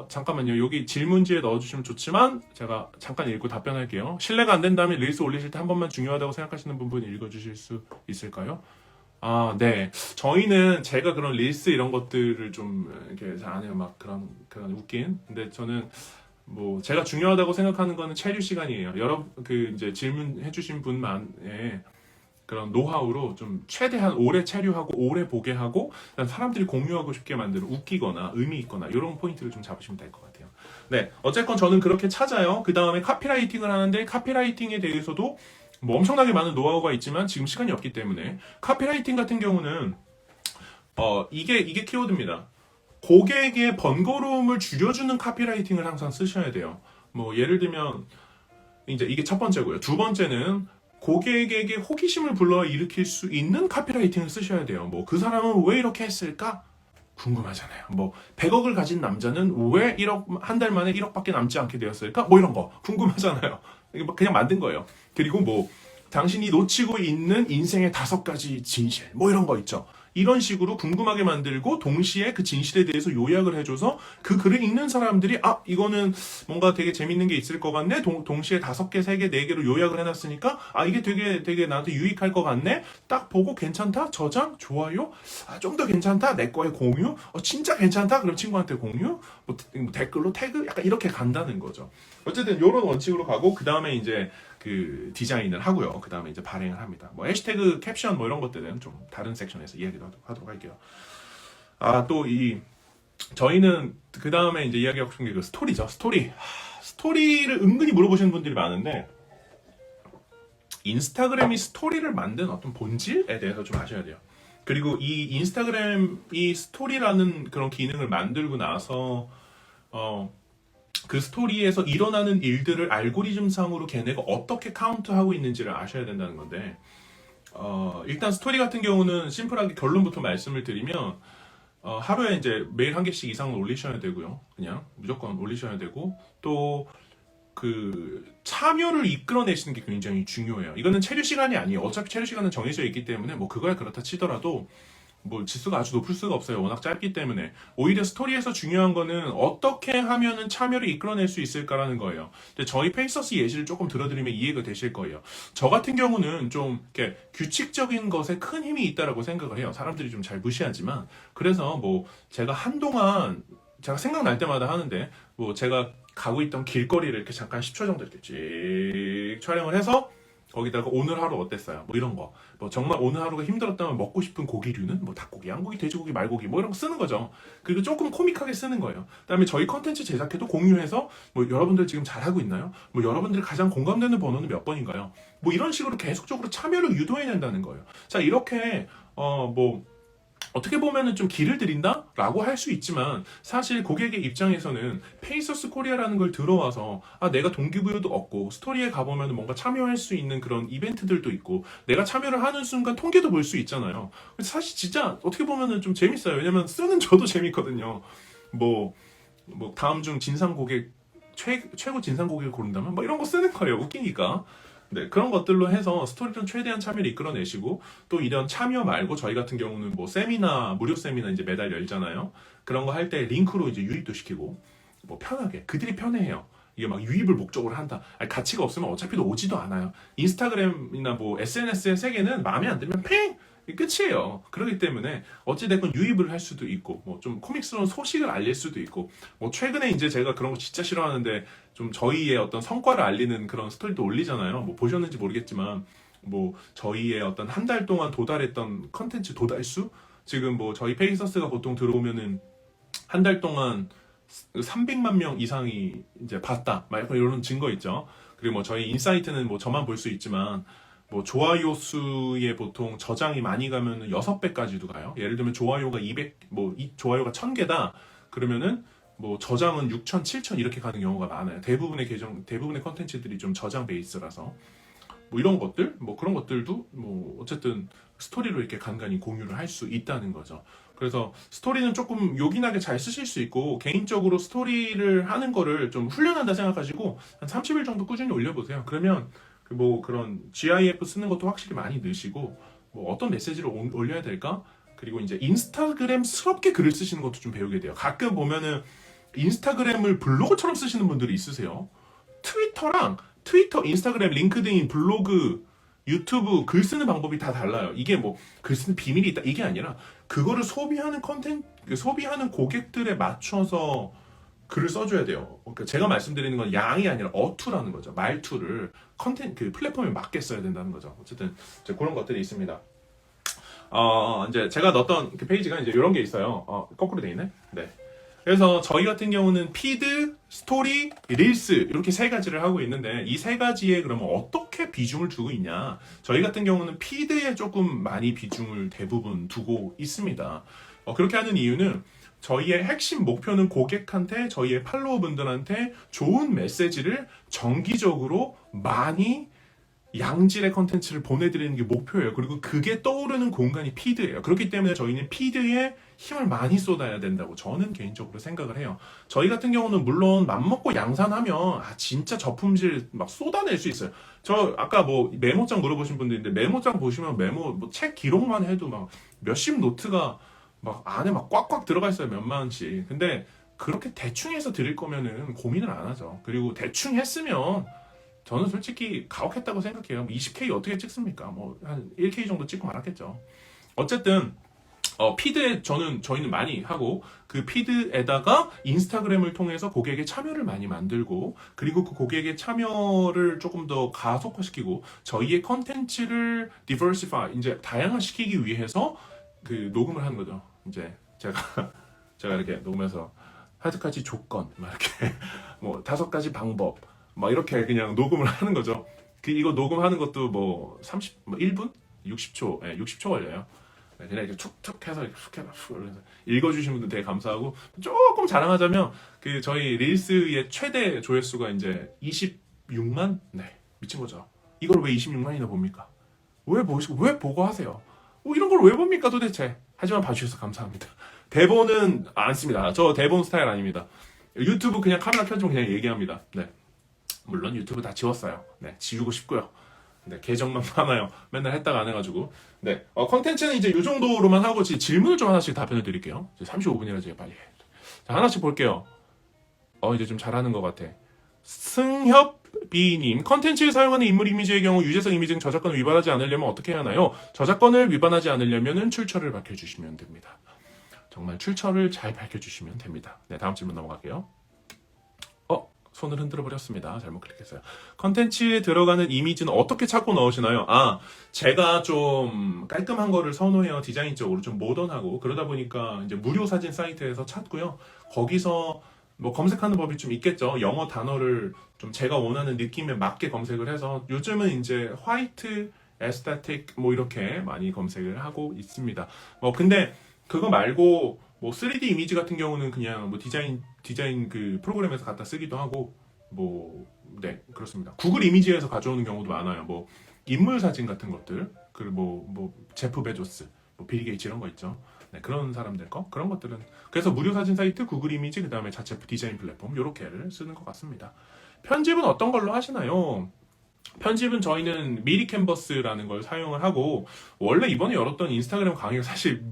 잠깐만요. 여기 질문지에 넣어주시면 좋지만 제가 잠깐 읽고 답변할게요. 신뢰가 안 된다면 릴스 올리실 때 한 번만 중요하다고 생각하시는 부분 읽어주실 수 있을까요? 네. 저희는 제가 그런 릴스 이런 것들을 좀 이렇게 잘 안 해요. 막 그런 웃긴. 근데 저는 뭐 제가 중요하다고 생각하는 거는 체류 시간이에요. 그 이제 질문해주신 분만의 그런 노하우로 좀 최대한 오래 체류하고 오래 보게 하고, 사람들이 공유하고 싶게 만드는 웃기거나 의미 있거나 이런 포인트를 좀 잡으시면 될 것 같아요. 네, 어쨌건 저는 그렇게 찾아요. 그 다음에 카피라이팅을 하는데, 카피라이팅에 대해서도 뭐 엄청나게 많은 노하우가 있지만 지금 시간이 없기 때문에, 카피라이팅 같은 경우는 이게 키워드입니다. 고객의 번거로움을 줄여주는 카피라이팅을 항상 쓰셔야 돼요. 뭐 예를 들면 이제 이게 첫 번째고요. 두 번째는 고객에게 호기심을 불러일으킬 수 있는 카피라이팅을 쓰셔야 돼요. 뭐 그 사람은 왜 이렇게 했을까? 궁금하잖아요. 뭐 100억을 가진 남자는 왜 1억 한 달 만에 1억밖에 남지 않게 되었을까? 뭐 이런 거 궁금하잖아요. 이거 그냥 만든 거예요. 그리고 뭐 당신이 놓치고 있는 인생의 5가지 진실, 뭐 이런 거 있죠. 이런 식으로 궁금하게 만들고 동시에 그 진실에 대해서 요약을 해줘서 그 글을 읽는 사람들이 이거는 뭔가 되게 재밌는 게 있을 것 같네. 동시에 5개, 3개, 4개로 요약을 해놨으니까 이게 되게 나한테 유익할 것 같네. 딱 보고 괜찮다, 저장, 좋아요. 좀 더 괜찮다, 내 거에 공유. 진짜 괜찮다, 그럼 친구한테 공유. 뭐 댓글로 태그, 약간 이렇게 간다는 거죠. 어쨌든 이런 원칙으로 가고, 그 다음에 이제 그 디자인을 하고요. 그 다음에 이제 발행을 합니다. 뭐 해시태그, 캡션 뭐 이런 것들은 좀 다른 섹션에서 이야기도 하도록 할게요. 또 저희는 그 다음에 이제 이야기하고 싶은 게 그 스토리죠. 스토리를 은근히 물어보시는 분들이 많은데, 인스타그램이 스토리를 만든 어떤 본질에 대해서 좀 아셔야 돼요. 그리고 이 인스타그램이 스토리라는 그런 기능을 만들고 나서 그 스토리에서 일어나는 일들을 알고리즘상으로 걔네가 어떻게 카운트하고 있는지를 아셔야 된다는 건데, 일단 스토리 같은 경우는 심플하게 결론부터 말씀을 드리면, 하루에 이제 매일 1개씩 이상은 올리셔야 되고요. 그냥 무조건 올리셔야 되고, 또 그 참여를 이끌어내시는 게 굉장히 중요해요. 이거는 체류 시간이 아니에요. 어차피 체류 시간은 정해져 있기 때문에 뭐 그거야 그렇다 치더라도, 뭐 지수가 아주 높을 수가 없어요. 워낙 짧기 때문에. 오히려 스토리에서 중요한 거는 어떻게 하면은 참여를 이끌어낼 수 있을까라는 거예요. 근데 저희 페이서스 예시를 조금 들어드리면 이해가 되실 거예요. 저 같은 경우는 좀 이렇게 규칙적인 것에 큰 힘이 있다라고 생각을 해요. 사람들이 좀 잘 무시하지만. 그래서 뭐 제가 한동안 제가 생각날 때마다 하는데 뭐 제가 가고 있던 길거리를 이렇게 잠깐 10초 정도 이렇게 찍 촬영을 해서 거기다가 오늘 하루 어땠어요? 뭐 이런 거. 뭐 정말 오늘 하루가 힘들었다면 먹고 싶은 고기류는 뭐 닭고기, 양고기, 돼지고기, 말고기 뭐 이런 거 쓰는 거죠. 그리고 조금 코믹하게 쓰는 거예요. 그다음에 저희 컨텐츠 제작해도 공유해서 뭐 여러분들 지금 잘하고 있나요? 뭐 여러분들이 가장 공감되는 번호는 몇 번인가요? 뭐 이런 식으로 계속적으로 참여를 유도해낸다는 거예요. 자, 이렇게 뭐 어떻게 보면은 좀 길을 들인다? 라고 할 수 있지만 사실 고객의 입장에서는 페이서스 코리아라는 걸 들어와서 내가 동기부여도 얻고 스토리에 가보면 뭔가 참여할 수 있는 그런 이벤트들도 있고 내가 참여를 하는 순간 통계도 볼 수 있잖아요. 사실 진짜 어떻게 보면은 좀 재밌어요. 왜냐면 쓰는 저도 재밌거든요. 뭐 다음 중 진상 고객 최고 진상 고객을 고른다면 뭐 이런 거 쓰는 거예요. 웃기니까. 네, 그런 것들로 해서 스토리전 최대한 참여를 이끌어내시고 또 이런 참여 말고 저희 같은 경우는 뭐 세미나 무료 세미나 이제 매달 열잖아요. 그런 거 할 때 링크로 이제 유입도 시키고 뭐 편하게 그들이 편해해요. 이게 막 유입을 목적으로 한다. 아니, 가치가 없으면 어차피 오지도 않아요. 인스타그램이나 뭐 SNS의 세계는 마음에 안 들면 팽 끝이에요. 그렇기 때문에 어찌됐건 유입을 할 수도 있고 뭐 좀 코믹스러운 소식을 알릴 수도 있고 뭐 최근에 이제 제가 그런 거 진짜 싫어하는데 좀 저희의 어떤 성과를 알리는 그런 스토리도 올리잖아요. 뭐 보셨는지 모르겠지만 뭐 저희의 어떤 한 달 동안 도달했던 컨텐츠 도달수 지금 뭐 저희 페이서스가 보통 들어오면은 한 달 동안 300만 명 이상이 이제 봤다. 막 약간 이런 증거 있죠. 그리고 뭐 저희 인사이트는 뭐 저만 볼 수 있지만 뭐 좋아요 수에 보통 저장이 많이 가면 6배까지도 가요. 예를 들면 좋아요가 200, 좋아요가 1000개다. 그러면은 뭐 저장은 6000, 7000 이렇게 가는 경우가 많아요. 대부분의 컨텐츠들이 좀 저장 베이스라서. 뭐 이런 것들, 뭐 그런 것들도 뭐 어쨌든 스토리로 이렇게 간간히 공유를 할 수 있다는 거죠. 그래서 스토리는 조금 요긴하게 잘 쓰실 수 있고 개인적으로 스토리를 하는 거를 좀 훈련한다 생각하시고 한 30일 정도 꾸준히 올려보세요. 그러면 뭐 그런 GIF 쓰는 것도 확실히 많이 느시고 뭐 어떤 메시지를 올려야 될까? 그리고 이제 인스타그램스럽게 글을 쓰시는 것도 좀 배우게 돼요. 가끔 보면은 인스타그램을 블로그처럼 쓰시는 분들이 있으세요. 트위터, 인스타그램, 링크드인, 블로그, 유튜브 글 쓰는 방법이 다 달라요. 이게 뭐 글 쓰는 비밀이 있다 이게 아니라 그거를 소비하는 소비하는 고객들에 맞춰서 글을 써줘야 돼요. 그러니까 제가 말씀드리는 건 양이 아니라 어투라는 거죠. 말투를 그 플랫폼에 맞게 써야 된다는 거죠. 어쨌든 이제 그런 것들이 있습니다. 이제 제가 넣었던 그 페이지가 이제 이런 게 있어요. 거꾸로 돼 있네. 네. 그래서 저희 같은 경우는 피드, 스토리, 릴스 이렇게 세 가지를 하고 있는데 이 세 가지에 그러면 어떻게 비중을 두고 있냐? 저희 같은 경우는 피드에 조금 많이 비중을 대부분 두고 있습니다. 그렇게 하는 이유는 저희의 핵심 목표는 고객한테 저희의 팔로워분들한테 좋은 메시지를 정기적으로 많이 양질의 컨텐츠를 보내드리는 게 목표예요. 그리고 그게 떠오르는 공간이 피드예요. 그렇기 때문에 저희는 피드에 힘을 많이 쏟아야 된다고 저는 개인적으로 생각을 해요. 저희 같은 경우는 물론 맘먹고 양산하면 진짜 저품질 막 쏟아낼 수 있어요. 저 아까 뭐 메모장 물어보신 분들인데 메모장 보시면 뭐 책 기록만 해도 막 몇십 노트가 막 안에 막 꽉꽉 들어가 있어요. 몇만 원씩. 근데 그렇게 대충 해서 드릴 거면은 고민을 안 하죠. 그리고 대충 했으면 저는 솔직히 가혹했다고 생각해요. 20K 어떻게 찍습니까? 뭐 한 1K 정도 찍고 말았겠죠. 어쨌든 피드에 저희는 많이 하고 그 피드에다가 인스타그램을 통해서 고객의 참여를 많이 만들고 그리고 그 고객의 참여를 조금 더 가속화시키고 저희의 컨텐츠를 diversify 이제 다양화시키기 위해서 그 녹음을 하는 거죠. 이제 제가 이렇게 녹음해서 5가지 조건 막 이렇게 뭐 5가지 방법 막 이렇게 그냥 녹음을 하는 거죠. 이거 녹음하는 것도 뭐 1분? 60초, 60초 걸려요. 그냥 이렇게 툭툭 해서 읽어주신 분들 되게 감사하고 조금 자랑하자면 그 저희 릴스의 최대 조회수가 이제 26만? 네, 미친 거죠. 이걸 왜 26만이나 봅니까? 왜 보고 하세요? 이런 걸 왜 봅니까 도대체? 하지만 봐주셔서 감사합니다. 대본은 안 씁니다. 저 대본 스타일 아닙니다. 유튜브 그냥 카메라 켜주면 그냥 얘기합니다. 네. 물론 유튜브 다 지웠어요. 네, 지우고 싶고요. 네, 계정만 많아요. 맨날 했다가 안 해가지고. 네, 컨텐츠는 이제 이 정도로만 하고 질문을 좀 하나씩 답변을 드릴게요. 이제 35분이라 제가 빨리 해. 자, 하나씩 볼게요. 이제 좀 잘하는 것 같아. 승협비님, 컨텐츠에 사용하는 인물 이미지의 경우 유재석 이미지 등 저작권을 위반하지 않으려면 어떻게 해야 하나요? 저작권을 위반하지 않으려면 출처를 밝혀주시면 됩니다. 정말 출처를 잘 밝혀주시면 됩니다. 네, 다음 질문 넘어갈게요. 손을 흔들어 버렸습니다. 잘못 클릭했어요. 컨텐츠에 들어가는 이미지는 어떻게 찾고 넣으시나요? 제가 좀 깔끔한 거를 선호해요. 디자인적으로 좀 모던하고 그러다 보니까 이제 무료 사진 사이트에서 찾고요. 거기서 뭐 검색하는 법이 좀 있겠죠. 영어 단어를 좀 제가 원하는 느낌에 맞게 검색을 해서 요즘은 이제 화이트, 에스테틱 뭐 이렇게 많이 검색을 하고 있습니다. 근데 그거 말고 뭐 3D 이미지 같은 경우는 그냥 뭐 디자인 그 프로그램에서 갖다 쓰기도 하고 네, 그렇습니다. 구글 이미지에서 가져오는 경우도 많아요. 뭐 인물 사진 같은 것들, 그리고 뭐 제프 베조스, 뭐 빌 게이츠 이런 거 있죠. 네, 그런 사람들 그런 것들은 그래서 무료 사진 사이트, 구글 이미지, 그다음에 자체 디자인 플랫폼 요렇게를 쓰는 것 같습니다. 편집은 어떤 걸로 하시나요? 편집은 저희는 미리 캔버스라는 걸 사용을 하고 원래 이번에 열었던 인스타그램 강의가 사실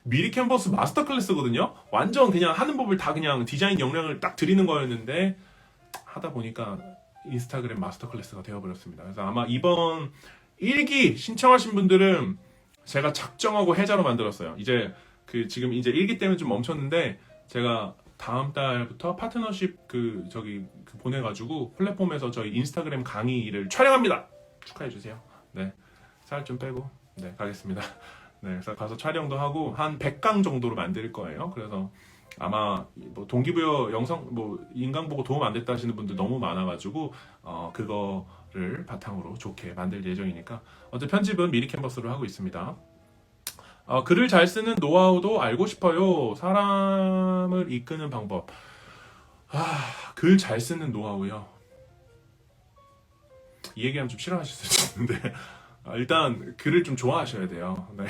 미리 캔버스 마스터 클래스거든요. 완전 그냥 하는 법을 다 그냥 디자인 역량을 딱 드리는 거였는데 하다 보니까 인스타그램 마스터 클래스가 되어버렸습니다. 그래서 아마 이번 1기 신청하신 분들은 제가 작정하고 해자로 만들었어요. 이제 지금 이제 1기 때문에 좀 멈췄는데 제가 다음 달부터 파트너십 보내가지고 플랫폼에서 저희 인스타그램 강의를 촬영합니다. 축하해주세요. 네, 살 좀 빼고 네 가겠습니다. 네, 그래서 가서 촬영도 하고 한 100강 정도로 만들 거예요. 그래서 아마 뭐 동기부여 영상 뭐 인강 보고 도움 안 됐다 하시는 분들 너무 많아가지고 그거를 바탕으로 좋게 만들 예정이니까 어쨌든 편집은 미리 캔버스로 하고 있습니다. 글을 잘 쓰는 노하우도 알고 싶어요. 사람을 이끄는 방법. 글 잘 쓰는 노하우요. 이 얘기하면 좀 싫어하실 수 있는데 일단 글을 좀 좋아하셔야 돼요. 네.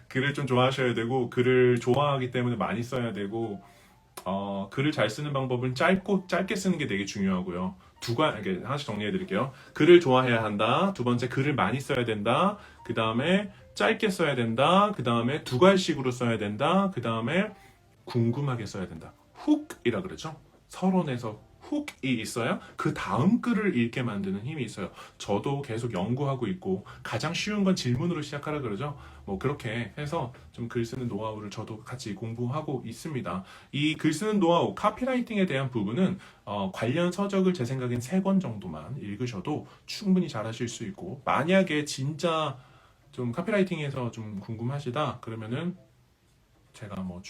글을 좀 좋아하셔야 되고 글을 좋아하기 때문에 많이 써야 되고 글을 잘 쓰는 방법은 짧게 쓰는 게 되게 중요하고요. 이렇게 하나씩 정리해 드릴게요. 글을 좋아해야 한다. 두 번째, 글을 많이 써야 된다. 그 다음에 짧게 써야 된다. 그 다음에 두괄식으로 써야 된다. 그 다음에 궁금하게 써야 된다. 훅이라 그러죠. 서론에서 훅이 있어야 그 다음 글을 읽게 만드는 힘이 있어요. 저도 계속 연구하고 있고 가장 쉬운 건 질문으로 시작하라 그러죠. 뭐 그렇게 해서 좀 글 쓰는 노하우를 저도 같이 공부하고 있습니다. 이 글 쓰는 노하우, 카피라이팅에 대한 부분은 관련 서적을 제 생각엔 3권 정도만 읽으셔도 충분히 잘하실 수 있고 만약에 진짜 좀 카피라이팅에서 좀 궁금하시다 그러면은 제가 뭐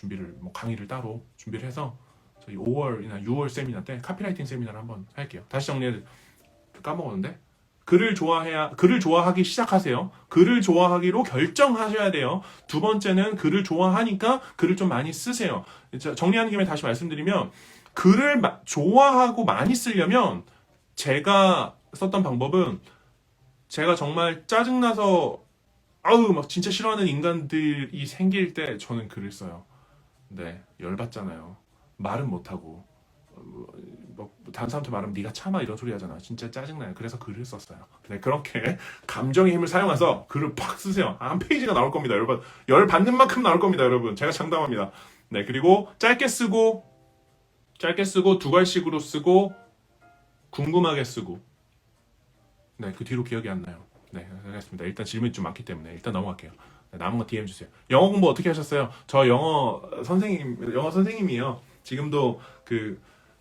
강의를 따로 준비를 해서 저희 5월이나 6월 세미나 때 카피라이팅 세미나를 한번 할게요. 다시 정리해 까먹었는데 글을 좋아하기 시작하세요. 글을 좋아하기로 결정하셔야 돼요. 두 번째는 글을 좋아하니까 글을 좀 많이 쓰세요. 정리하는 김에 다시 말씀드리면 글을 좋아하고 많이 쓰려면 제가 썼던 방법은 제가 정말 짜증나서 막 진짜 싫어하는 인간들이 생길 때 저는 글을 써요. 네, 열받잖아요. 말은 못하고 다른 사람한테 말하면 네가 참아 이런 소리 하잖아. 진짜 짜증나요. 그래서 글을 썼어요. 네, 그렇게 감정의 힘을 사용해서 글을 팍 쓰세요. 한 페이지가 나올 겁니다. 여러분. 열 받는 만큼 나올 겁니다. 여러분. 제가 장담합니다. 네, 그리고 짧게 쓰고 두괄식으로 쓰고 궁금하게 쓰고 네, 그 뒤로 기억이 안 나요. 네, 알겠습니다. 일단 질문이 좀 많기 때문에 일단 넘어갈게요. 네, 남은 거 DM 주세요. 영어 공부 어떻게 하셨어요? 저 영어 선생님이에요. 지금도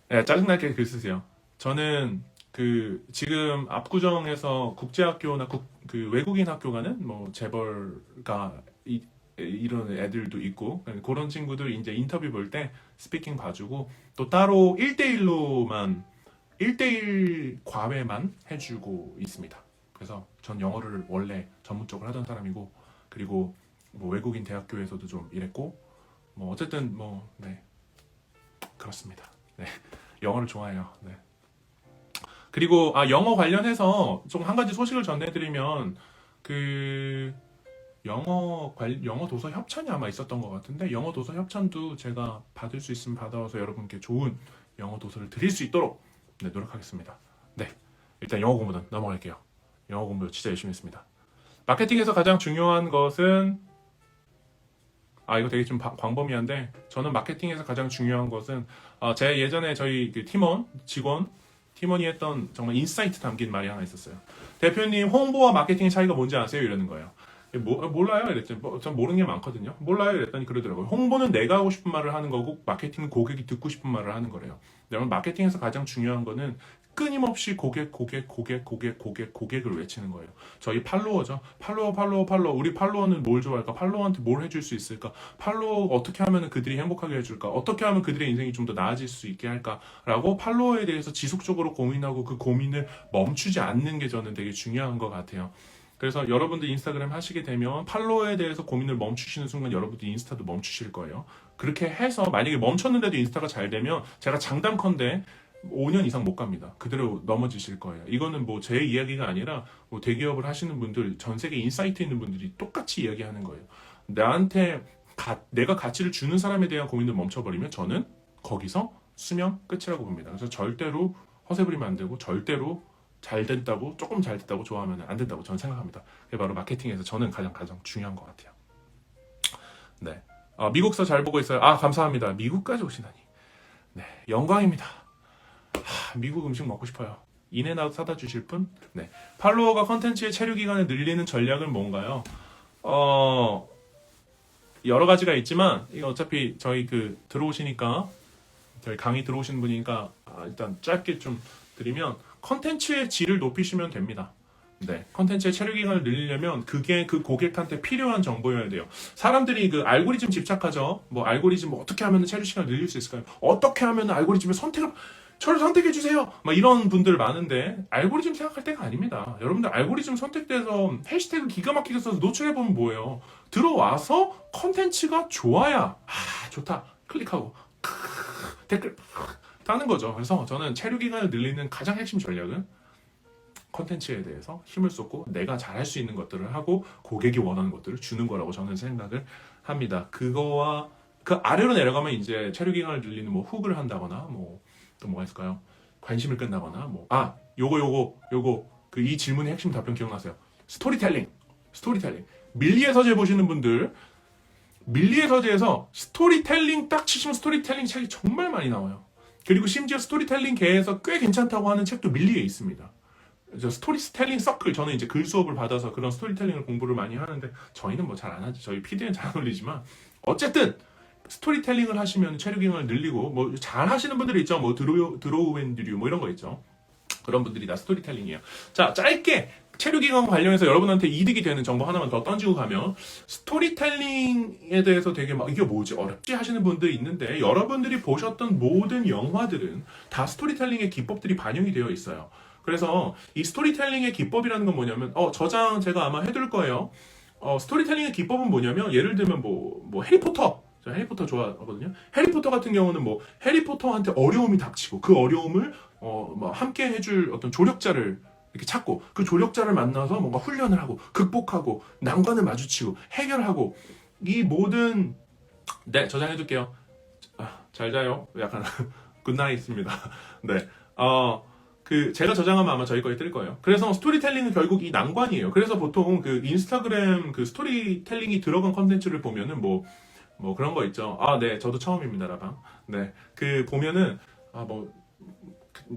네, 짜증나게 글 쓰세요. 저는 지금 압구정에서 국제학교나 외국인 학교 가는 뭐 재벌가 이런 애들도 있고 그런 친구들 이제 인터뷰 볼 때 스피킹 봐주고 또 따로 1대1 과외만 해주고 있습니다. 그래서 전 영어를 원래 전문적으로 하던 사람이고 그리고 뭐 외국인 대학교에서도 좀 일했고 뭐 어쨌든 네, 그렇습니다. 네, 영어를 좋아해요. 네. 그리고 영어 관련해서 좀 한 가지 소식을 전해드리면 영어 도서 협찬이 아마 있었던 것 같은데 영어 도서 협찬도 제가 받을 수 있으면 받아와서 여러분께 좋은 영어 도서를 드릴 수 있도록 네, 노력하겠습니다. 네, 일단 영어 공부는 넘어갈게요. 영어 공부 진짜 열심히 했습니다. 마케팅에서 가장 중요한 것은 이거 되게 좀 광범위한데 저는 마케팅에서 가장 중요한 것은 제 예전에 저희 그 팀원이 했던 정말 인사이트 담긴 말이 하나 있었어요. 대표님 홍보와 마케팅의 차이가 뭔지 아세요? 이러는 거예요. 몰라요? 이랬더니 전 모르는 게 많거든요. 몰라요? 이랬더니 그러더라고요. 홍보는 내가 하고 싶은 말을 하는 거고 마케팅은 고객이 듣고 싶은 말을 하는 거래요. 여러분 마케팅에서 가장 중요한 거는 끊임없이 고객을 외치는 거예요. 저희 팔로워죠. 팔로워. 우리 팔로워는 뭘 좋아할까? 팔로워한테 뭘 해줄 수 있을까? 팔로워 어떻게 하면 그들이 행복하게 해줄까? 어떻게 하면 그들의 인생이 좀 더 나아질 수 있게 할까라고 팔로워에 대해서 지속적으로 고민하고 그 고민을 멈추지 않는 게 저는 되게 중요한 것 같아요. 그래서 여러분들 인스타그램 하시게 되면 팔로워에 대해서 고민을 멈추시는 순간 여러분들 인스타도 멈추실 거예요. 그렇게 해서 만약에 멈췄는데도 인스타가 잘 되면 제가 장담컨대 5년 이상 못 갑니다. 그대로 넘어지실 거예요. 이거는 뭐 제 이야기가 아니라 뭐 대기업을 하시는 분들, 전 세계 인사이트 있는 분들이 똑같이 이야기하는 거예요. 나한테 내가 가치를 주는 사람에 대한 고민을 멈춰버리면 저는 거기서 수명 끝이라고 봅니다. 그래서 절대로 허세 부리면 안 되고 절대로 조금 잘 됐다고 좋아하면 안 된다고 저는 생각합니다. 그게 바로 마케팅에서 저는 가장 중요한 것 같아요. 네. 미국서 잘 보고 있어요. 감사합니다. 미국까지 오시다니. 네. 영광입니다. 미국 음식 먹고 싶어요. 인앤아웃 사다 주실 분? 네. 팔로워가 컨텐츠의 체류 기간을 늘리는 전략은 뭔가요? 여러 가지가 있지만, 이거 어차피 저희 들어오시니까, 저희 강의 들어오시는 분이니까, 일단 짧게 좀 드리면, 컨텐츠의 질을 높이시면 됩니다. 네. 컨텐츠의 체류 기간을 늘리려면 그게 그 고객한테 필요한 정보여야 돼요. 사람들이 그 알고리즘 집착하죠. 뭐 알고리즘 어떻게 하면 체류 시간을 늘릴 수 있을까요? 어떻게 하면 알고리즘의 저를 선택해주세요! 막 이런 분들 많은데, 알고리즘 생각할 때가 아닙니다. 여러분들 알고리즘 선택돼서 해시태그 기가 막히게 써서 노출해보면 뭐예요? 들어와서 컨텐츠가 좋아야, 좋다. 클릭하고, 댓글, 하는 거죠. 그래서 저는 체류 기간을 늘리는 가장 핵심 전략은 컨텐츠에 대해서 힘을 쏟고 내가 잘할 수 있는 것들을 하고 고객이 원하는 것들을 주는 거라고 저는 생각을 합니다. 그거와 그 아래로 내려가면 이제 체류 기간을 늘리는 뭐 훅을 한다거나 또 뭐가 있을까요? 관심을 끈다거나 요거 이 질문의 핵심 답변 기억나세요? 스토리텔링. 밀리의 서재 보시는 분들 밀리의 서재에서 스토리텔링 딱 치시면 스토리텔링 책이 정말 많이 나와요. 그리고 심지어 스토리텔링 계에서 꽤 괜찮다고 하는 책도 밀리에 있습니다. 스토리텔링 서클, 저는 이제 글 수업을 받아서 그런 스토리텔링을 공부를 많이 하는데 저희는 뭐 잘 안 하죠. 저희 PD는 잘 안 올리지만 어쨌든 스토리텔링을 하시면 체류 기간을 늘리고 뭐 잘 하시는 분들이 있죠. 뭐 드로우 앤 듀 뭐 이런 거 있죠. 그런 분들이 다 스토리텔링이에요. 자, 짧게 체류 기간 관련해서 여러분한테 이득이 되는 정보 하나만 더 던지고 가면 스토리텔링에 대해서 되게 이게 뭐지 어렵지 하시는 분들이 있는데 여러분들이 보셨던 모든 영화들은 다 스토리텔링의 기법들이 반영이 되어 있어요. 그래서 이 스토리텔링의 기법이라는 건 뭐냐면 저장 제가 아마 해둘 거예요. 스토리텔링의 기법은 뭐냐면 예를 들면 뭐 해리포터, 저 해리포터 좋아하거든요. 해리포터 같은 경우는 뭐 해리포터한테 어려움이 닥치고 그 어려움을 함께 해줄 어떤 조력자를 이렇게 찾고 그 조력자를 만나서 뭔가 훈련을 하고 극복하고 난관을 마주치고 해결하고 이 모든 네 저장해둘게요. 잘 자요. 약간 굿나잇입니다. 네. 제가 저장하면 아마 저희 거에 뜰 거예요. 그래서 스토리텔링은 결국 이 난관이에요. 그래서 보통 그 인스타그램 그 스토리텔링이 들어간 컨텐츠를 보면은 뭐 그런 거 있죠. 네, 저도 처음입니다, 라방. 네, 보면은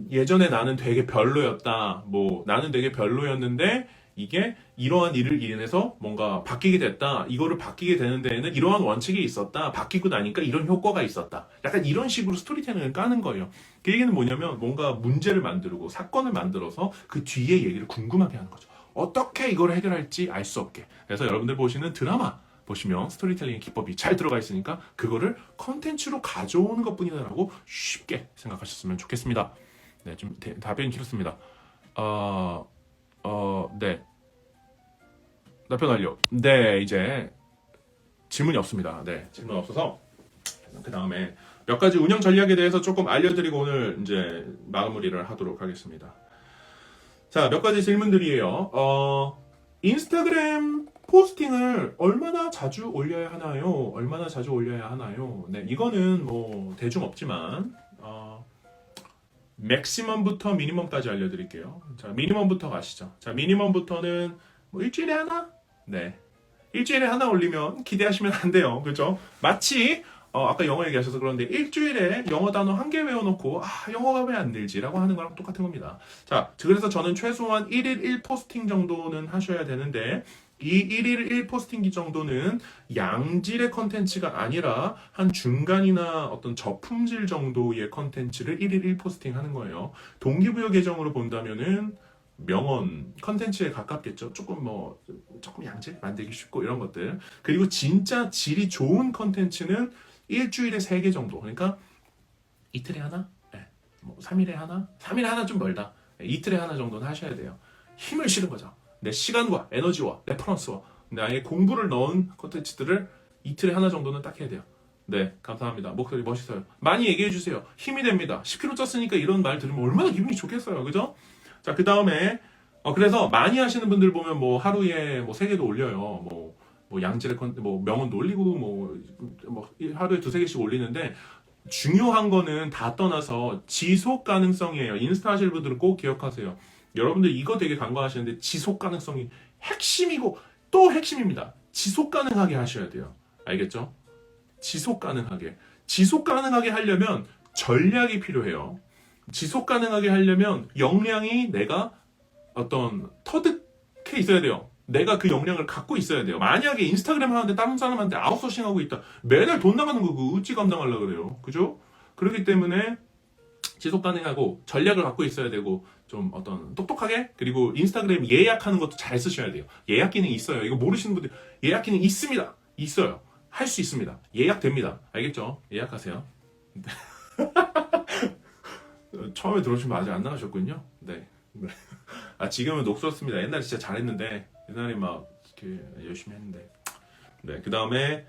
예전에 나는 되게 별로였다. 나는 되게 별로였는데 이게 이러한 일을 인해서 뭔가 바뀌게 됐다. 이거를 바뀌게 되는 데에는 이러한 원칙이 있었다. 바뀌고 나니까 이런 효과가 있었다. 약간 이런 식으로 스토리텔링을 까는 거예요. 그 얘기는 뭐냐면 뭔가 문제를 만들고 사건을 만들어서 그 뒤에 얘기를 궁금하게 하는 거죠. 어떻게 이걸 해결할지 알 수 없게. 그래서 여러분들 보시는 드라마 보시면 스토리텔링의 기법이 잘 들어가 있으니까 그거를 컨텐츠로 가져오는 것뿐이다라고 쉽게 생각하셨으면 좋겠습니다. 네, 좀 답변이 길었습니다. 네. 답변 완료. 네, 이제 질문이 없습니다. 네, 질문 없어서 그 다음에 몇 가지 운영 전략에 대해서 조금 알려드리고 오늘 이제 마무리를 하도록 하겠습니다. 자, 몇 가지 질문들이에요. 인스타그램 포스팅을 얼마나 자주 올려야 하나요? 네, 이거는 뭐 대중 없지만 맥시멈부터 미니멈까지 알려드릴게요. 자, 미니멈부터 가시죠. 자, 미니멈부터는 뭐 일주일에 하나? 네. 일주일에 하나 올리면 기대하시면 안 돼요. 그죠? 마치 아까 영어 얘기하셔서 그런데 일주일에 영어 단어 한 개 외워놓고 영어가 왜 안 늘지라고 하는 거랑 똑같은 겁니다. 자, 그래서 저는 최소한 1일 1포스팅 정도는 하셔야 되는데 이 1일 1포스팅 정도는 양질의 컨텐츠가 아니라 한 중간이나 어떤 저품질 정도의 컨텐츠를 1일 1포스팅 하는 거예요. 동기부여 계정으로 본다면은 명언 컨텐츠에 가깝겠죠. 조금 양질 만들기 쉽고 이런 것들. 그리고 진짜 질이 좋은 컨텐츠는 일주일에 3개 정도. 그러니까 이틀에 하나? 네. 뭐 3일에 하나? 3일에 하나 좀 멀다. 네. 이틀에 하나 정도는 하셔야 돼요. 힘을 실은 거죠. 내 시간과 에너지와 레퍼런스와 나의 공부를 넣은 컨텐츠들을 이틀에 하나 정도는 딱 해야 돼요. 네, 감사합니다. 목소리 멋있어요. 많이 얘기해 주세요. 힘이 됩니다. 10kg 쪘으니까 이런 말 들으면 얼마나 기분이 좋겠어요. 그죠? 자, 그 다음에 그래서 많이 하시는 분들 보면 뭐 하루에 뭐 3개도 올려요. 뭐 양질의 뭐 명언도 올리고 뭐 하루에 2-3개씩 올리는데 중요한 거는 다 떠나서 지속 가능성이에요. 인스타 하실 분들은 꼭 기억하세요. 여러분들 이거 되게 간과하시는데 지속 가능성이 핵심이고 또 핵심입니다. 지속 가능하게 하셔야 돼요. 알겠죠? 지속 가능하게. 지속 가능하게 하려면 전략이 필요해요. 지속 가능하게 하려면 역량이 내가 어떤 터득해 있어야 돼요. 내가 그 역량을 갖고 있어야 돼요. 만약에 인스타그램 하는데 다른 사람한테 아웃소싱 하고 있다. 매달 돈 나가는 거 그거 어찌 감당하려고 그래요. 그죠? 그렇기 때문에 지속 가능하고 전략을 갖고 있어야 되고 좀 어떤 똑똑하게 그리고 인스타그램 예약하는 것도 잘 쓰셔야 돼요. 예약 기능이 있어요. 이거 모르시는 분들 예약 기능 있습니다. 있어요. 할 수 있습니다. 예약됩니다. 알겠죠? 예약하세요. 처음에 들어오시면 아직 안 나가셨군요. 네. 지금은 녹슬었습니다. 옛날에 진짜 잘했는데 옛날에 막 이렇게 열심히 했는데. 네. 그 다음에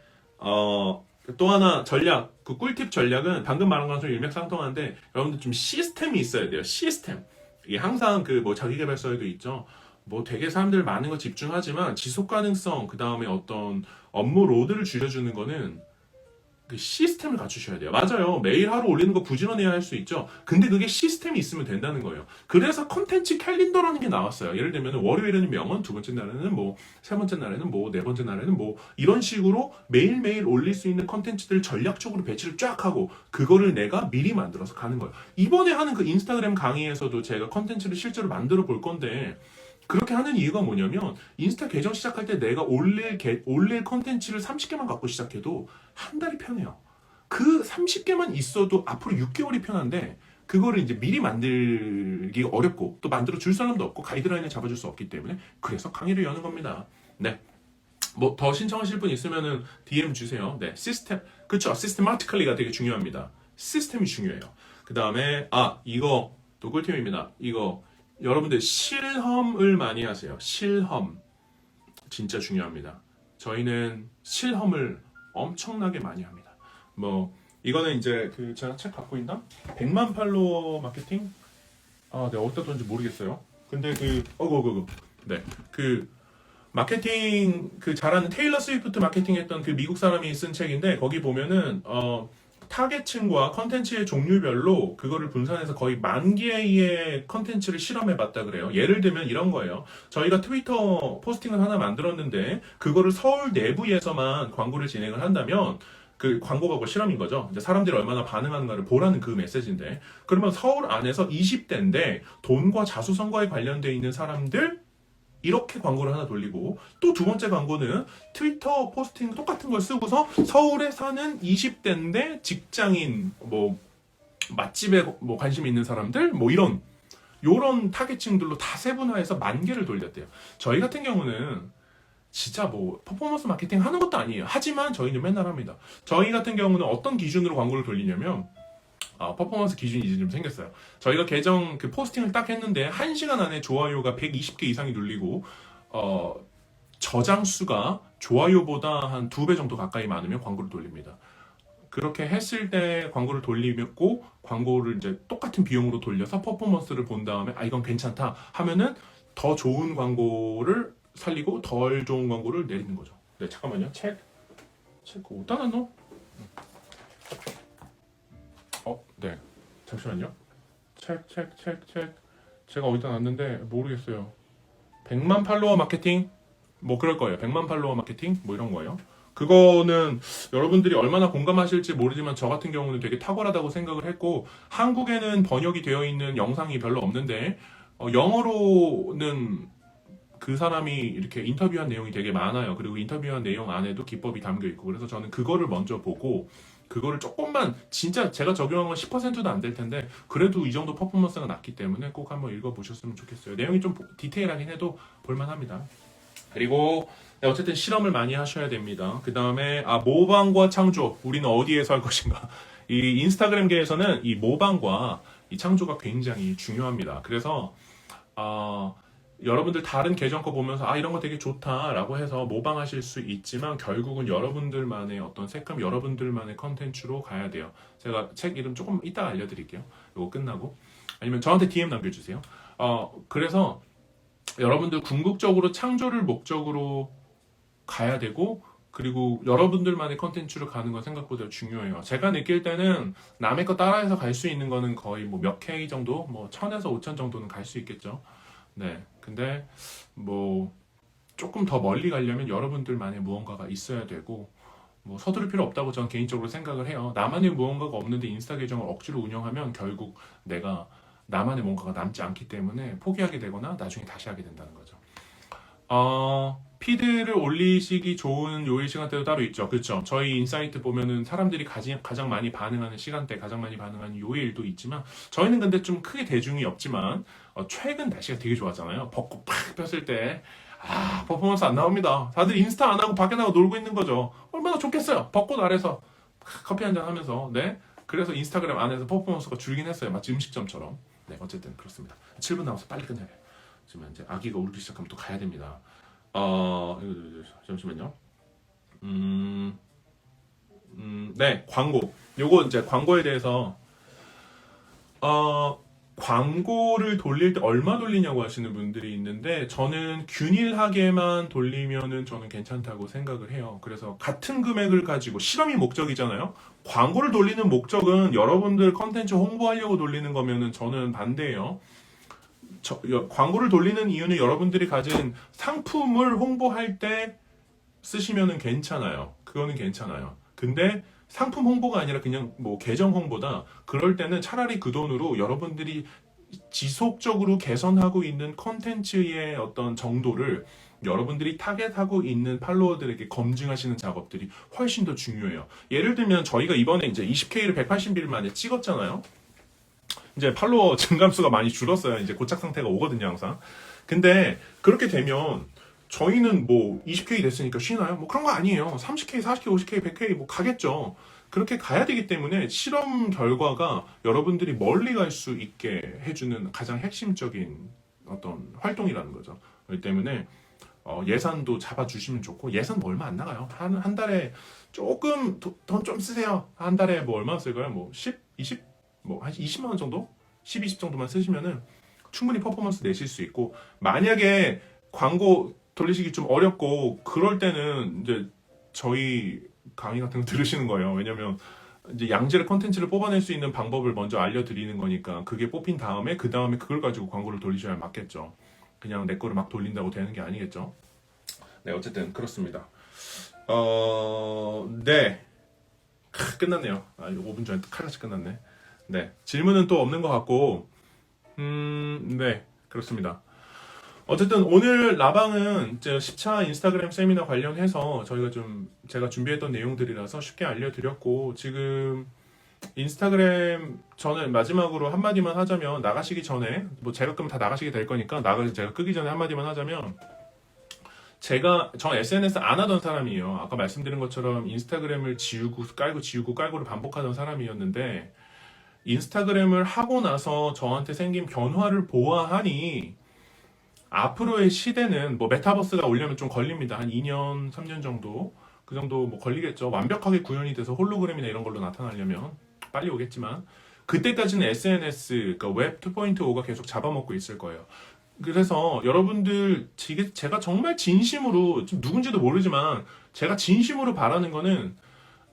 또 하나 전략, 그 꿀팁 전략은 방금 말한 거랑 좀 일맥상통하는데 여러분들 좀 시스템이 있어야 돼요. 시스템. 이게 항상 그 뭐 자기계발서에도 있죠. 뭐 되게 사람들 많은 거 집중하지만 지속 가능성, 그 다음에 어떤 업무 로드를 줄여주는 거는 그 시스템을 갖추셔야 돼요. 맞아요. 매일 하루 올리는 거 부지런해야 할 수 있죠. 근데 그게 시스템이 있으면 된다는 거예요. 그래서 컨텐츠 캘린더라는 게 나왔어요. 예를 들면 월요일에는 명언, 두 번째 날에는 뭐, 세 번째 날에는 뭐, 네 번째 날에는 뭐 이런 식으로 매일매일 올릴 수 있는 컨텐츠들 전략적으로 배치를 쫙 하고 그거를 내가 미리 만들어서 가는 거예요. 이번에 하는 그 인스타그램 강의에서도 제가 컨텐츠를 실제로 만들어 볼 건데 그렇게 하는 이유가 뭐냐면 인스타 계정 시작할 때 내가 올릴 컨텐츠를 30개만 갖고 시작해도 한 달이 편해요. 그 30개만 있어도 앞으로 6개월이 편한데 그거를 이제 미리 만들기가 어렵고 또 만들어 줄 사람도 없고 가이드라인을 잡아줄 수 없기 때문에 그래서 강의를 여는 겁니다. 네. 뭐 더 신청하실 분 있으면은 DM 주세요. 네. 시스템. 그쵸. 시스테마티컬리가 되게 중요합니다. 시스템이 중요해요. 그 다음에 이거 또 꿀팁입니다. 이거 여러분들 실험을 많이 하세요. 실험 진짜 중요합니다. 저희는 실험을 엄청나게 많이 합니다. 뭐 이거는 이제 그 제가 책 갖고 있나? 100만 팔로워 마케팅? 내가 어디다 뒀는지 모르겠어요. 근데 네. 그 마케팅 그 잘하는 테일러 스위프트 마케팅 했던 그 미국 사람이 쓴 책인데 거기 보면은 타겟층과 컨텐츠의 종류별로 그거를 분산해서 거의 10,000개의 컨텐츠를 실험해봤다 그래요. 예를 들면 이런 거예요. 저희가 트위터 포스팅을 하나 만들었는데 그거를 서울 내부에서만 광고를 진행을 한다면 그 광고가 그 실험인 거죠. 이제 사람들이 얼마나 반응하는가를 보라는 그 메시지인데 그러면 서울 안에서 20대인데 돈과 자수성가에 관련돼 있는 사람들 이렇게 광고를 하나 돌리고 또 두 번째 광고는 트위터 포스팅 똑같은 걸 쓰고서 서울에 사는 20대인데 직장인 뭐 맛집에 뭐 관심 있는 사람들 뭐 요런 타겟층들로 다 세분화해서 10,000개를 돌렸대요. 저희 같은 경우는 진짜 뭐 퍼포먼스 마케팅 하는 것도 아니에요. 하지만 저희는 맨날 합니다. 저희 같은 경우는 어떤 기준으로 광고를 돌리냐면 퍼포먼스 기준이 이제 좀 생겼어요. 저희가 계정 그 포스팅을 딱 했는데 1시간 안에 좋아요가 120개 이상이 눌리고 저장 수가 좋아요보다 한 2배 정도 가까이 많으면 광고를 돌립니다. 그렇게 했을 때 광고를 돌리고 광고를 이제 똑같은 비용으로 돌려서 퍼포먼스를 본 다음에 이건 괜찮다 하면은 더 좋은 광고를 살리고 덜 좋은 광고를 내리는 거죠. 네, 잠깐만요. 책 어디다 놨노? 네. 잠시만요. 책. 제가 어디다 놨는데 모르겠어요. 100만 팔로워 마케팅? 뭐 그럴 거예요. 100만 팔로워 마케팅? 뭐 이런 거예요. 그거는 여러분들이 얼마나 공감하실지 모르지만 저 같은 경우는 되게 탁월하다고 생각을 했고, 한국에는 번역이 되어 있는 영상이 별로 없는데 영어로는 그 사람이 이렇게 인터뷰한 내용이 되게 많아요. 그리고 인터뷰한 내용 안에도 기법이 담겨 있고, 그래서 저는 그거를 먼저 보고 그거를 조금만, 진짜 제가 적용한 건 10%도 안 될 텐데 그래도 이 정도 퍼포먼스가 났기 때문에 꼭 한번 읽어보셨으면 좋겠어요. 내용이 좀 디테일하긴 해도 볼만합니다. 그리고 네, 어쨌든 실험을 많이 하셔야 됩니다. 그 다음에 모방과 창조, 우리는 어디에서 할 것인가. 이 인스타그램계에서는 이 모방과 이 창조가 굉장히 중요합니다. 그래서 여러분들 다른 계정 거 보면서 이런 거 되게 좋다라고 해서 모방하실 수 있지만 결국은 여러분들만의 어떤 색감, 여러분들만의 컨텐츠로 가야 돼요. 제가 책 이름 조금 이따가 알려드릴게요. 이거 끝나고. 아니면 저한테 DM 남겨주세요. 그래서 여러분들 궁극적으로 창조를 목적으로 가야 되고, 그리고 여러분들만의 컨텐츠로 가는 건 생각보다 중요해요. 제가 느낄 때는 남의 거 따라해서 갈 수 있는 거는 거의 뭐 몇 K 정도, 뭐 1000에서 5000 정도는 갈 수 있겠죠. 네. 근데 뭐 조금 더 멀리 가려면 여러분들만의 무언가가 있어야 되고, 뭐 서두를 필요 없다고 저는 개인적으로 생각을 해요. 나만의 무언가가 없는데 인스타 계정을 억지로 운영하면 결국 내가 나만의 뭔가가 남지 않기 때문에 포기하게 되거나 나중에 다시 하게 된다는 거죠. 피드를 올리시기 좋은 요일 시간대도 따로 있죠. 그렇죠. 저희 인사이트 보면은 사람들이 가장 많이 반응하는 시간대, 가장 많이 반응하는 요일도 있지만, 저희는 근데 좀 크게 대중이 없지만 최근 날씨가 되게 좋았잖아요. 벚꽃 팍 폈을 때 퍼포먼스 안 나옵니다. 다들 인스타 안 하고 밖에 나가 놀고 있는 거죠. 얼마나 좋겠어요. 벚꽃 아래서 커피 한잔 하면서. 네. 그래서 인스타그램 안에서 퍼포먼스가 줄긴 했어요. 마치 음식점처럼. 네, 어쨌든 그렇습니다. 7분 남아서 빨리 끝내야 돼요. 지금 이제 아기가 울기 시작하면 또 가야 됩니다. 잠시만요. 네, 광고. 요거 이제 광고에 대해서 광고를 돌릴 때 얼마 돌리냐고 하시는 분들이 있는데, 저는 균일하게만 돌리면은 저는 괜찮다고 생각을 해요. 그래서 같은 금액을 가지고, 실험이 목적이잖아요. 광고를 돌리는 목적은 여러분들 컨텐츠 홍보하려고 돌리는 거면은 저는 반대예요. 광고를 돌리는 이유는 여러분들이 가진 상품을 홍보할 때 쓰시면은 괜찮아요. 그거는 괜찮아요. 근데 상품 홍보가 아니라 그냥 뭐 계정 홍보다, 그럴 때는 차라리 그 돈으로 여러분들이 지속적으로 개선하고 있는 컨텐츠의 어떤 정도를 여러분들이 타겟하고 있는 팔로워들에게 검증하시는 작업들이 훨씬 더 중요해요. 예를 들면 저희가 이번에 이제 20K를 180일 만에 찍었잖아요. 이제 팔로워 증감수가 많이 줄었어요. 이제 고착 상태가 오거든요, 항상. 근데 그렇게 되면 저희는 뭐 20K 됐으니까 쉬나요? 뭐 그런 거 아니에요. 30K, 40K, 50K, 100K 뭐 가겠죠. 그렇게 가야 되기 때문에 실험 결과가 여러분들이 멀리 갈 수 있게 해주는 가장 핵심적인 어떤 활동이라는 거죠. 그렇기 때문에 예산도 잡아주시면 좋고, 예산 뭐 얼마 안 나가요. 한 달에 조금 돈 좀 쓰세요. 한 달에 뭐 얼마 쓸까요? 뭐 10, 20? 뭐 한 20만 원 정도? 10, 20 정도만 쓰시면은 충분히 퍼포먼스 내실 수 있고, 만약에 광고 돌리시기 좀 어렵고 그럴 때는 이제 저희 강의 같은 거 들으시는 거예요. 왜냐면 이제 양질의 컨텐츠를 뽑아낼 수 있는 방법을 먼저 알려드리는 거니까, 그게 뽑힌 다음에 그 다음에 그걸 가지고 광고를 돌리셔야 맞겠죠. 그냥 내 거를 막 돌린다고 되는 게 아니겠죠. 네, 어쨌든 그렇습니다. 네. 끝났네요. 5분 전에 칼같이 끝났네. 네, 질문은 또 없는 것 같고, 네, 그렇습니다. 어쨌든 오늘 라방은 이제 10차 인스타그램 세미나 관련해서 제가 준비했던 내용들이라서 쉽게 알려드렸고, 지금 인스타그램 저는 마지막으로 한마디만 하자면, 나가시기 전에, 뭐 제가 끄면 다 나가시게 될 거니까 제가 끄기 전에 한마디만 하자면, 저 SNS 안 하던 사람이에요. 아까 말씀드린 것처럼 인스타그램을 깔고를 반복하던 사람이었는데, 인스타그램을 하고 나서 저한테 생긴 변화를 보아하니, 앞으로의 시대는 뭐 메타버스가 오려면 좀 걸립니다. 한 2년, 3년 정도. 그 정도 뭐 걸리겠죠. 완벽하게 구현이 돼서 홀로그램이나 이런 걸로 나타나려면 빨리 오겠지만, 그때까지는 SNS, 그러니까 웹 2.5가 계속 잡아먹고 있을 거예요. 그래서 여러분들, 제가 정말 진심으로, 좀 누군지도 모르지만 제가 진심으로 바라는 거는,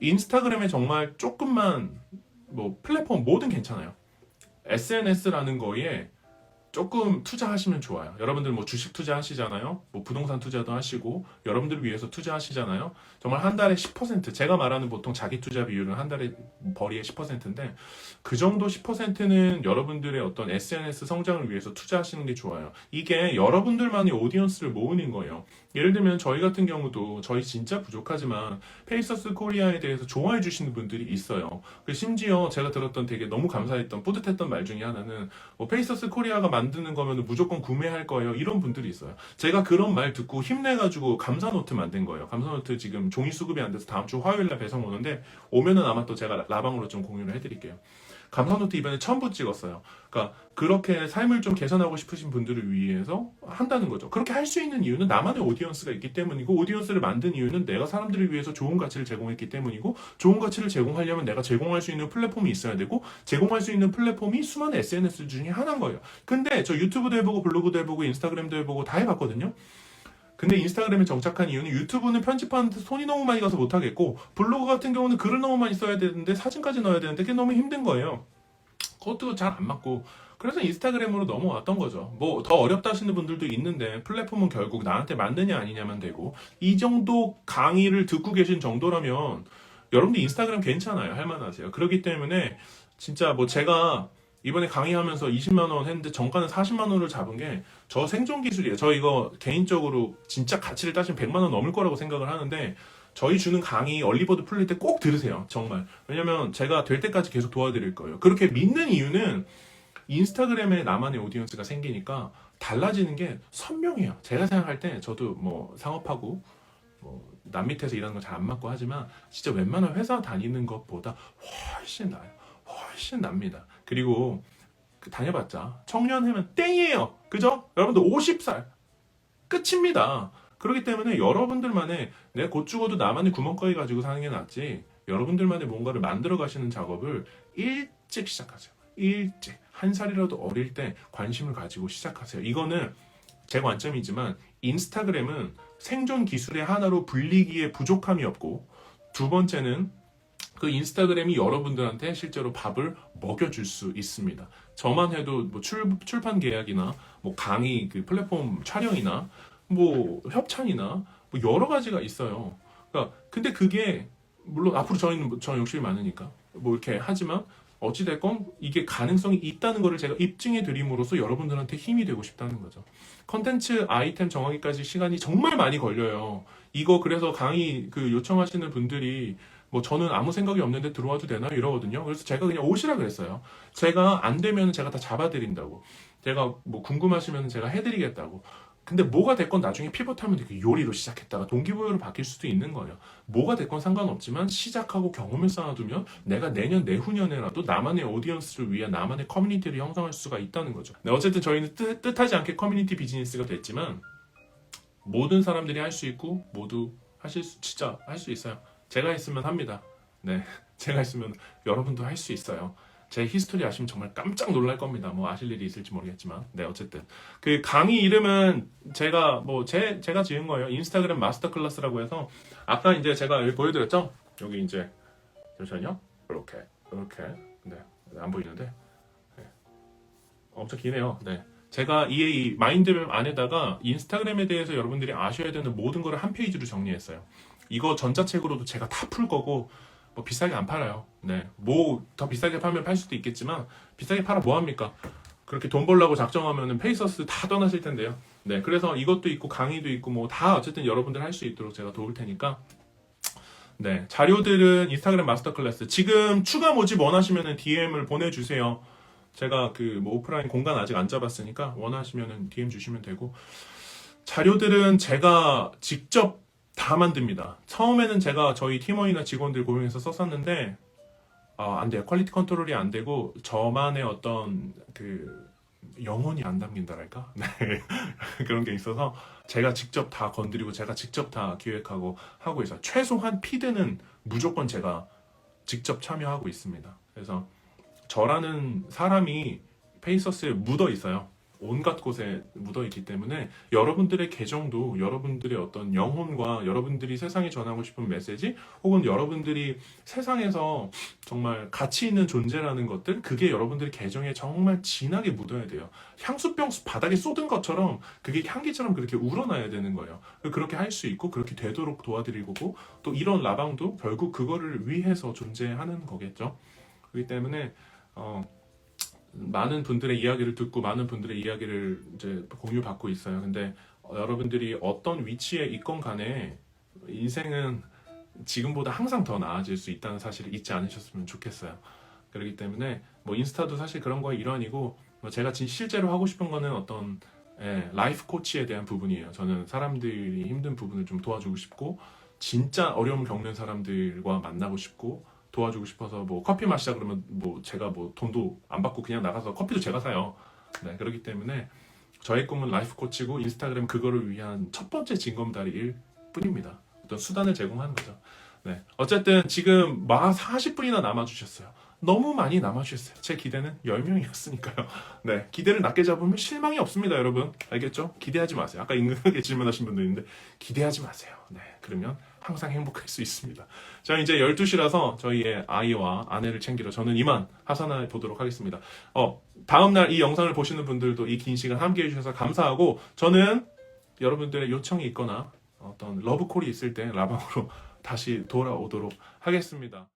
인스타그램에 정말 조금만, 뭐 플랫폼 뭐든 괜찮아요. SNS라는 거에 조금 투자하시면 좋아요. 여러분들 뭐 주식 투자하시잖아요. 뭐 부동산 투자도 하시고 여러분들을 위해서 투자하시잖아요. 정말 한 달에 10%, 제가 말하는 보통 자기 투자 비율은 한 달에 벌이의 10%인데 그 정도 10%는 여러분들의 어떤 SNS 성장을 위해서 투자하시는 게 좋아요. 이게 여러분들만의 오디언스를 모으는 거예요. 예를 들면 저희 같은 경우도 저희 진짜 부족하지만 페이서스 코리아에 대해서 좋아해 주시는 분들이 있어요. 심지어 제가 들었던 되게 너무 감사했던 뿌듯했던 말 중에 하나는 뭐 페이서스 코리아가 만드는 거면 무조건 구매할 거예요. 이런 분들이 있어요. 제가 그런 말 듣고 힘내가지고 감사노트 만든 거예요. 감사노트 지금 종이 수급이 안 돼서 다음 주 화요일날 배송 오는데 오면은 아마 또 제가 라방으로 좀 공유를 해드릴게요. 감사노트 이번에 1000부 찍었어요. 그러니까 그렇게 삶을 좀 개선하고 싶으신 분들을 위해서 한다는 거죠. 그렇게 할 수 있는 이유는 나만의 오디언스가 있기 때문이고 오디언스를 만든 이유는 내가 사람들을 위해서 좋은 가치를 제공했기 때문이고 좋은 가치를 제공하려면 내가 제공할 수 있는 플랫폼이 있어야 되고 제공할 수 있는 플랫폼이 수많은 SNS 중에 하나인 거예요. 근데 저 유튜브도 해보고 블로그도 해보고 인스타그램도 해보고 다 해봤거든요. 근데 인스타그램에 정착한 이유는 유튜브는 편집하는데 손이 너무 많이 가서 못하겠고 블로그 같은 경우는 글을 너무 많이 써야 되는데 사진까지 넣어야 되는데 그게 너무 힘든 거예요. 그것도 잘 안 맞고 그래서 인스타그램으로 넘어왔던 거죠. 뭐 더 어렵다 하시는 분들도 있는데 플랫폼은 결국 나한테 맞느냐 아니냐만 되고 이 정도 강의를 듣고 계신 정도라면 여러분들 인스타그램 괜찮아요. 할만하세요. 그렇기 때문에 진짜 뭐 제가 이번에 강의하면서 20만 원 했는데 정가는 40만 원을 잡은 게 저 생존 기술이에요. 저 이거 개인적으로 진짜 가치를 따지면 100만 원 넘을 거라고 생각을 하는데 저희 주는 강의 얼리버드 풀릴 때 꼭 들으세요. 정말. 왜냐면 제가 될 때까지 계속 도와드릴 거예요. 그렇게 믿는 이유는 인스타그램에 나만의 오디언스가 생기니까 달라지는 게 선명해요. 제가 생각할 때 저도 뭐 상업하고 뭐 남 밑에서 일하는 거 잘 안 맞고 하지만 진짜 웬만한 회사 다니는 것보다 훨씬 나아요. 훨씬 납니다. 그리고 다녀봤자 청년하면 땡이에요. 그죠? 여러분들 50살 끝입니다. 그렇기 때문에 여러분들만의 내 곧 죽어도 나만의 구멍가게 가지고 사는 게 낫지 여러분들만의 뭔가를 만들어 가시는 작업을 일찍 시작하세요. 일찍 한 살이라도 어릴 때 관심을 가지고 시작하세요. 이거는 제 관점이지만 인스타그램은 생존 기술의 하나로 불리기에 부족함이 없고 두 번째는 그 인스타그램이 여러분들한테 실제로 밥을 먹여줄 수 있습니다. 저만 해도 뭐 출판 계약이나 뭐 강의 그 플랫폼 촬영이나 뭐 협찬이나 뭐 여러 가지가 있어요. 그러니까 근데 그게 물론 앞으로 저는 욕심이 많으니까 뭐 이렇게 하지만 어찌됐건 이게 가능성이 있다는 거를 제가 입증해 드림으로써 여러분들한테 힘이 되고 싶다는 거죠. 컨텐츠 아이템 정하기까지 시간이 정말 많이 걸려요. 이거 그래서 강의 그 요청하시는 분들이 뭐 저는 아무 생각이 없는데 들어와도 되나요? 이러거든요. 그래서 제가 그냥 오시라 그랬어요. 제가 안 되면 제가 다 잡아드린다고. 제가 뭐 궁금하시면 제가 해드리겠다고. 근데 뭐가 됐건 나중에 피벗하면 되게 요리로 시작했다가 동기부여로 바뀔 수도 있는 거예요. 뭐가 됐건 상관없지만 시작하고 경험을 쌓아두면 내가 내년 내후년에라도 나만의 오디언스를 위한 나만의 커뮤니티를 형성할 수가 있다는 거죠. 네, 어쨌든 저희는 뜻하지 않게 커뮤니티 비즈니스가 됐지만 모든 사람들이 할 수 있고 모두 진짜 할 수 있어요. 제가 했으면 합니다. 네, 제가 했으면 여러분도 할 수 있어요. 제 히스토리 아시면 정말 깜짝 놀랄 겁니다. 뭐 아실 일이 있을지 모르겠지만, 네 어쨌든 그 강의 이름은 제가 지은 거예요. 인스타그램 마스터 클래스라고 해서 아까 이제 제가 여기 보여드렸죠? 여기 이제 잠시만요. 이렇게 네 안 보이는데 네. 엄청 기네요. 네. 제가 이 마인드맵 안에다가 인스타그램에 대해서 여러분들이 아셔야 되는 모든 거를 한 페이지로 정리했어요. 이거 전자책으로도 제가 다 풀 거고 뭐 비싸게 안 팔아요. 네, 뭐 더 비싸게 팔면 팔 수도 있겠지만 비싸게 팔아 뭐 합니까? 그렇게 돈 벌려고 작정하면은 페이서스 다 떠나실 텐데요. 네, 그래서 이것도 있고 강의도 있고 뭐 다 어쨌든 여러분들 할 수 있도록 제가 도울 테니까. 네, 자료들은 인스타그램 마스터 클래스 지금 추가 모집 원하시면은 DM을 보내주세요. 제가 그 뭐 오프라인 공간 아직 안 잡았으니까 원하시면은 DM 주시면 되고 자료들은 제가 직접 다 만듭니다. 처음에는 제가 저희 팀원이나 직원들 고용해서 썼었는데 안 돼요. 퀄리티 컨트롤이 안 되고 저만의 어떤 그 영혼이 안 담긴다랄까? 네. 그런 게 있어서 제가 직접 다 건드리고 제가 직접 다 기획하고 하고 있어요. 최소한 피드는 무조건 제가 직접 참여하고 있습니다. 그래서 저라는 사람이 페이서스에 묻어 있어요. 온갖 곳에 묻어 있기 때문에 여러분들의 계정도 여러분들의 어떤 영혼과 여러분들이 세상에 전하고 싶은 메시지 혹은 여러분들이 세상에서 정말 가치 있는 존재라는 것들 그게 여러분들의 계정에 정말 진하게 묻어야 돼요. 향수병 바닥에 쏟은 것처럼 그게 향기처럼 그렇게 우러나야 되는 거예요. 그렇게 할 수 있고 그렇게 되도록 도와드리고 또 이런 라방도 결국 그거를 위해서 존재하는 거겠죠. 그렇기 때문에 많은 분들의 이야기를 듣고 많은 분들의 이야기를 이제 공유받고 있어요. 근데 여러분들이 어떤 위치에 있건 간에 인생은 지금보다 항상 더 나아질 수 있다는 사실을 잊지 않으셨으면 좋겠어요. 그렇기 때문에 뭐 인스타도 사실 그런 거의 일환이고 뭐 제가 실제로 하고 싶은 거는 어떤 라이프 코치에 대한 부분이에요. 저는 사람들이 힘든 부분을 좀 도와주고 싶고 진짜 어려움을 겪는 사람들과 만나고 싶고 도와주고 싶어서 뭐 커피 마시자 그러면 뭐 제가 뭐 돈도 안 받고 그냥 나가서 커피도 제가 사요. 네, 그렇기 때문에 저의 꿈은 라이프 코치고 인스타그램 그거를 위한 첫 번째 징검다리일 뿐입니다. 어떤 수단을 제공하는 거죠. 네, 어쨌든 지금 막 40분이나 남아주셨어요. 너무 많이 남아주셨어요. 제 기대는 10명이었으니까요. 네, 기대를 낮게 잡으면 실망이 없습니다, 여러분. 알겠죠? 기대하지 마세요. 아까 인근하게 질문하신 분도 있는데 기대하지 마세요. 네, 그러면 항상 행복할 수 있습니다. 자, 이제 12시라서 저희의 아이와 아내를 챙기러 저는 이만 하산해 보도록 하겠습니다. 다음날 이 영상을 보시는 분들도 이 긴 시간 함께 해주셔서 감사하고 저는 여러분들의 요청이 있거나 어떤 러브콜이 있을 때 라방으로 다시 돌아오도록 하겠습니다.